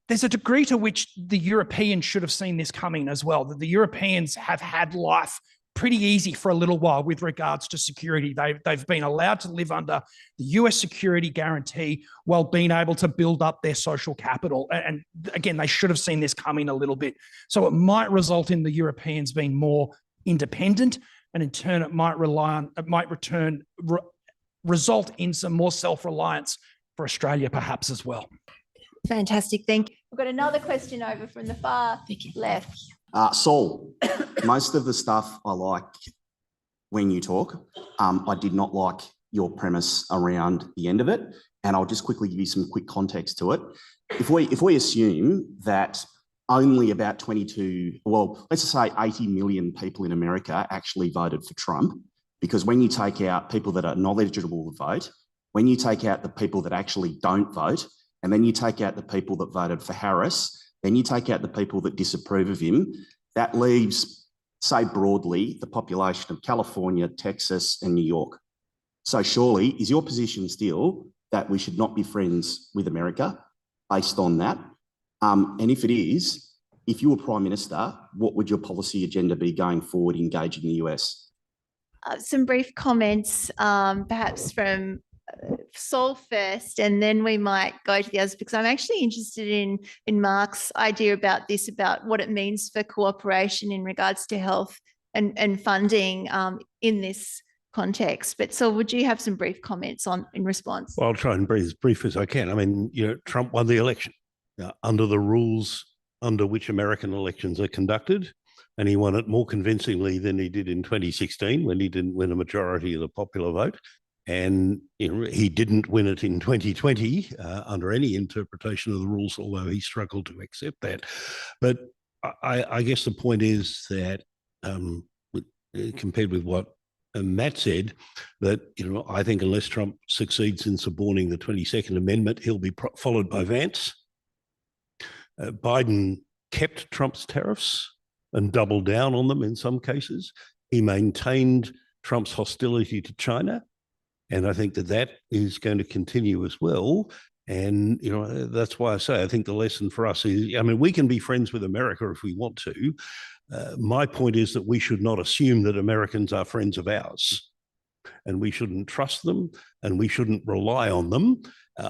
[SPEAKER 2] there's a degree to which the Europeans should have seen this coming as well, that the Europeans have had life pretty easy for a little while with regards to security. They've been allowed to live under the US security guarantee while being able to build up their social capital. And again, they should have seen this coming a little bit. So it might result in the Europeans being more independent, and in turn it might result in some more self-reliance for Australia perhaps as well.
[SPEAKER 1] Fantastic, thank you. We've got another question over from the far left.
[SPEAKER 7] Saul, most of the stuff I like when you talk. I did not like your premise around the end of it, and I'll just quickly give you some quick context to it. If we assume that only about let's just say 80 million people in America actually voted for Trump, because when you take out people that are knowledgeable to vote, when you take out the people that actually don't vote, and then you take out the people that voted for Harris, then you take out the people that disapprove of him, that leaves, say broadly, the population of California, Texas, and New York. So surely, is your position still that we should not be friends with America based on that? And if it is, if you were Prime Minister, what would your policy agenda be going forward engaging the US?
[SPEAKER 1] Some brief comments, perhaps from Saul first, and then we might go to the others, because I'm actually interested in Mark's idea about this, about what it means for cooperation in regards to health and funding in this context. But Saul, would you have some brief comments in response?
[SPEAKER 3] Well, I'll try and be as brief as I can. I mean, Trump won the election under the rules under which American elections are conducted, and he won it more convincingly than he did in 2016 when he didn't win a majority of the popular vote. And he didn't win it in 2020 under any interpretation of the rules, although he struggled to accept that. But I guess the point is that compared with what Matt said, that I think unless Trump succeeds in suborning the 22nd Amendment, he'll be followed by Vance. Biden kept Trump's tariffs and doubled down on them in some cases. He maintained Trump's hostility to China. And I think that is going to continue as well. And, that's why I say I think the lesson for us is, we can be friends with America if we want to. My point is that we should not assume that Americans are friends of ours. And we shouldn't trust them and we shouldn't rely on them.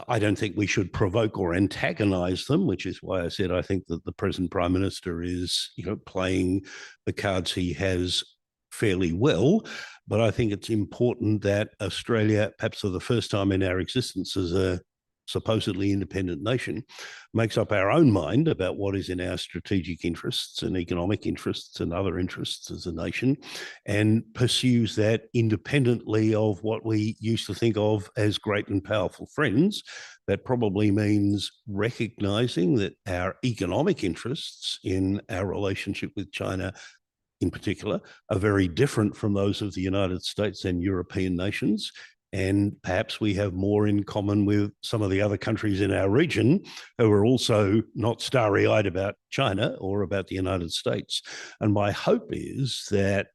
[SPEAKER 3] I don't think we should provoke or antagonize them, which is why I said I think that the present Prime Minister is, playing the cards he has fairly well. But I think it's important that Australia, perhaps for the first time in our existence as a supposedly independent nation, makes up our own mind about what is in our strategic interests and economic interests and other interests as a nation, and pursues that independently of what we used to think of as great and powerful friends. That probably means recognizing that our economic interests in our relationship with China in particular are very different from those of the United States and European nations. And perhaps we have more in common with some of the other countries in our region who are also not starry-eyed about China or about the United States. And my hope is that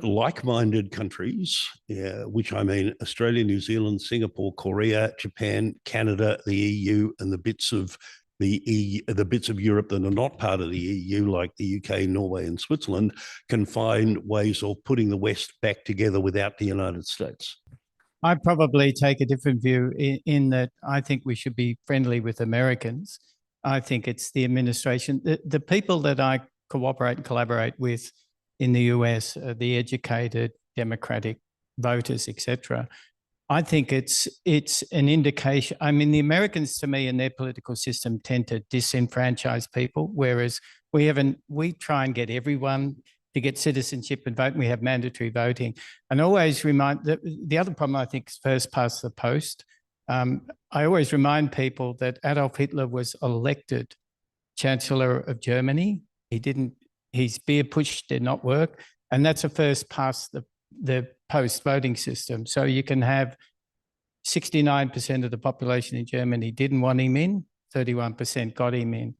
[SPEAKER 3] like-minded countries, which I mean Australia, New Zealand, Singapore, Korea, Japan, Canada, the EU, and the bits of Europe that are not part of the EU, like the UK, Norway, and Switzerland, can find ways of putting the West back together without the United States.
[SPEAKER 4] I probably take a different view in that I think we should be friendly with Americans. I think it's the administration, the people that I cooperate and collaborate with in the US, the educated, democratic voters, etc. I think it's an indication. The Americans, to me, in their political system tend to disenfranchise people, whereas we try and get everyone to get citizenship and vote, and we have mandatory voting. And always remind, the other problem I think is first past the post. I always remind people that Adolf Hitler was elected Chancellor of Germany. His beer push did not work. And that's a first past the post voting system. So you can have 69% of the population in Germany didn't want him in, 31% got him in.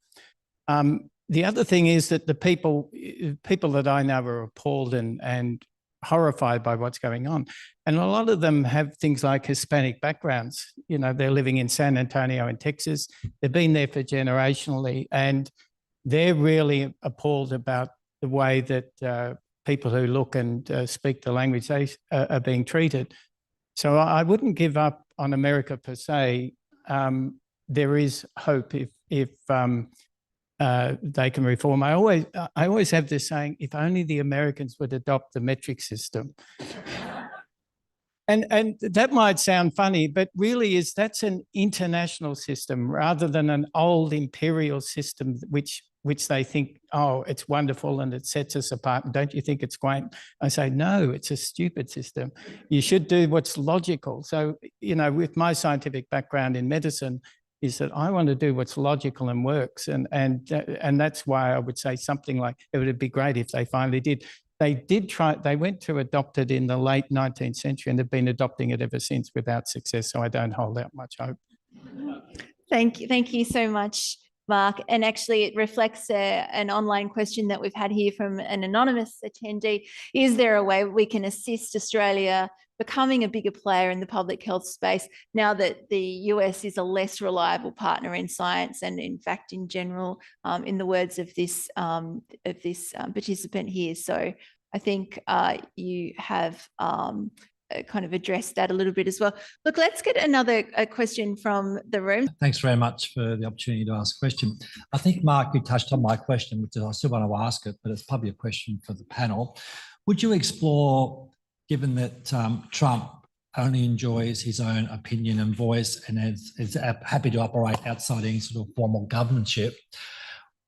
[SPEAKER 4] The other thing is that the people that I know are appalled and horrified by what's going on. And a lot of them have things like Hispanic backgrounds. They're living in San Antonio in Texas. They've been there for generationally, and they're really appalled about the way that people who look and speak the language they are being treated. So I wouldn't give up on America per se. There is hope if they can reform. I always have this saying: if only the Americans would adopt the metric system. And that might sound funny, but really that's an international system rather than an old imperial system, which they think, oh, it's wonderful and it sets us apart. Don't you think it's quaint? I say, no, it's a stupid system. You should do what's logical. So, with my scientific background in medicine, is that I want to do what's logical and works. And that's why I would say something like, it would be great if they finally did. They went to adopt it in the late 19th century and have been adopting it ever since without success. So I don't hold out much hope.
[SPEAKER 1] Thank you so much, Mark. And actually it reflects an online question that we've had here from an anonymous attendee. Is there a way we can assist Australia becoming a bigger player in the public health space now that the US is a less reliable partner in science and in fact in general, in the words of this participant here? So I think you have kind of addressed that a little bit as well. Look, let's get another question from the room.
[SPEAKER 8] Thanks very much for the opportunity to ask a question. I think, Mark, you touched on my question, which is I still want to ask it, but it's probably a question for the panel. Would you explore, given that Trump only enjoys his own opinion and voice and is happy to operate outside any sort of formal governorship,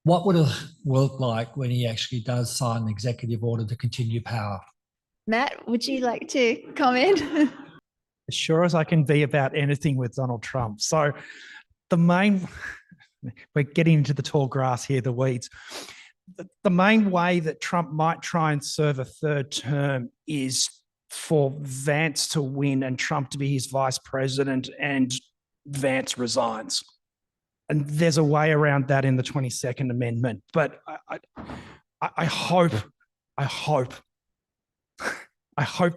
[SPEAKER 8] what would it look like when he actually does sign an executive order to continue power?
[SPEAKER 1] Matt, would you like to comment?
[SPEAKER 2] as sure as I can be about anything with Donald Trump. So we're getting into the tall grass here, the weeds. The main way that Trump might try and serve a third term is for Vance to win and Trump to be his vice president and Vance resigns. And there's a way around that in the 22nd Amendment. But I hope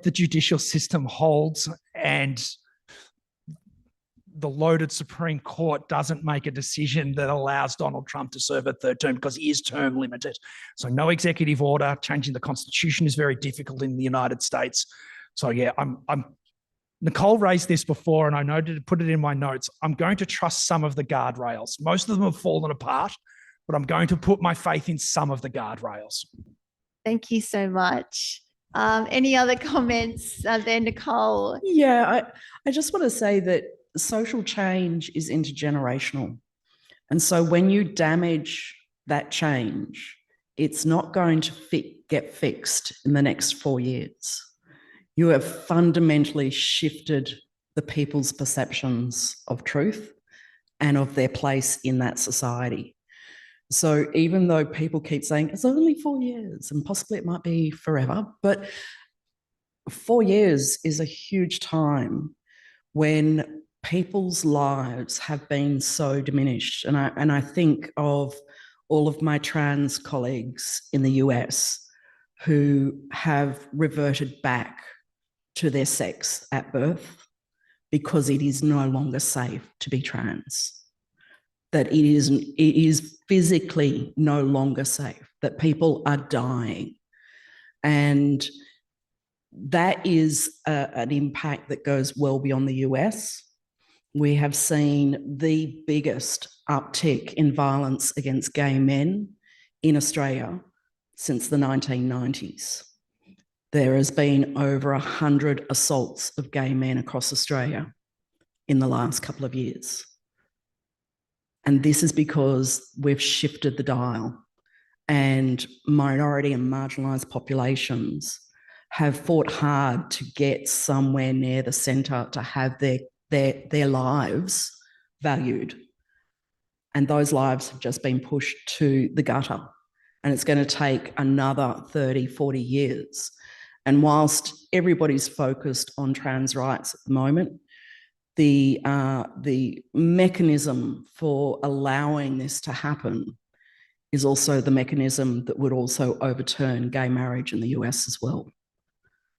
[SPEAKER 2] the judicial system holds and the loaded Supreme Court doesn't make a decision that allows Donald Trump to serve a third term, because he is term limited. So no executive order. Changing the Constitution is very difficult in the United States. So yeah, Nicole raised this before and I noted to put it in my notes. I'm going to trust some of the guardrails. Most of them have fallen apart, but I'm going to put my faith in some of the guardrails.
[SPEAKER 1] Thank you so much. Any other comments there, Nicole?
[SPEAKER 5] Yeah, I just want to say that social change is intergenerational. And so when you damage that change, it's not going to get fixed in the next 4 years. You have fundamentally shifted the people's perceptions of truth and of their place in that society. So even though people keep saying it's only 4 years and possibly it might be forever, but 4 years is a huge time when people's lives have been so diminished. And I think of all of my trans colleagues in the US who have reverted back to their sex at birth because it is no longer safe to be trans, that it is physically no longer safe, that people are dying. And that is an impact that goes well beyond the US. We have seen the biggest uptick in violence against gay men in Australia since the 1990s. There has been over 100 assaults of gay men across Australia in the last couple of years. And this is because we've shifted the dial, and minority and marginalised populations have fought hard to get somewhere near the centre to have their lives valued. And those lives have just been pushed to the gutter. And it's going to take another 30, 40 years. And whilst everybody's focused on trans rights at the moment, the mechanism for allowing this to happen is also the mechanism that would also overturn gay marriage in the US as well.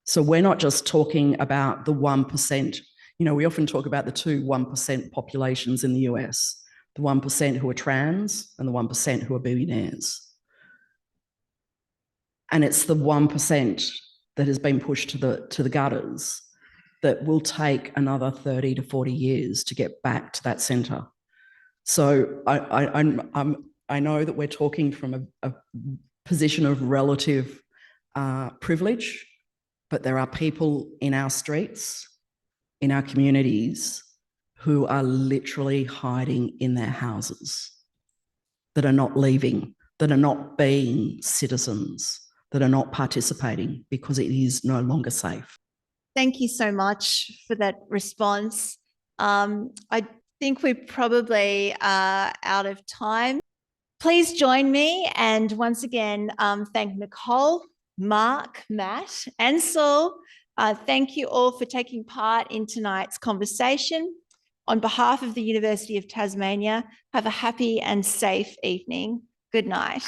[SPEAKER 5] So we're not just talking about the 1%. You know, we often talk about the 1% populations in the US, the 1% who are trans and the 1% who are billionaires. And it's the 1% that has been pushed to the gutters that will take another 30 to 40 years to get back to that centre. So I know that we're talking from a position of relative privilege, but there are people in our streets, in our communities, who are literally hiding in their houses, that are not leaving, that are not being citizens, that are not participating because it is no longer safe.
[SPEAKER 1] Thank you so much for that response. I think we probably are out of time. Please join me and once again thank Nicole, Mark, Matt and Saul. Thank you all for taking part in tonight's conversation. On behalf of the University of Tasmania, have a happy and safe evening. Good night.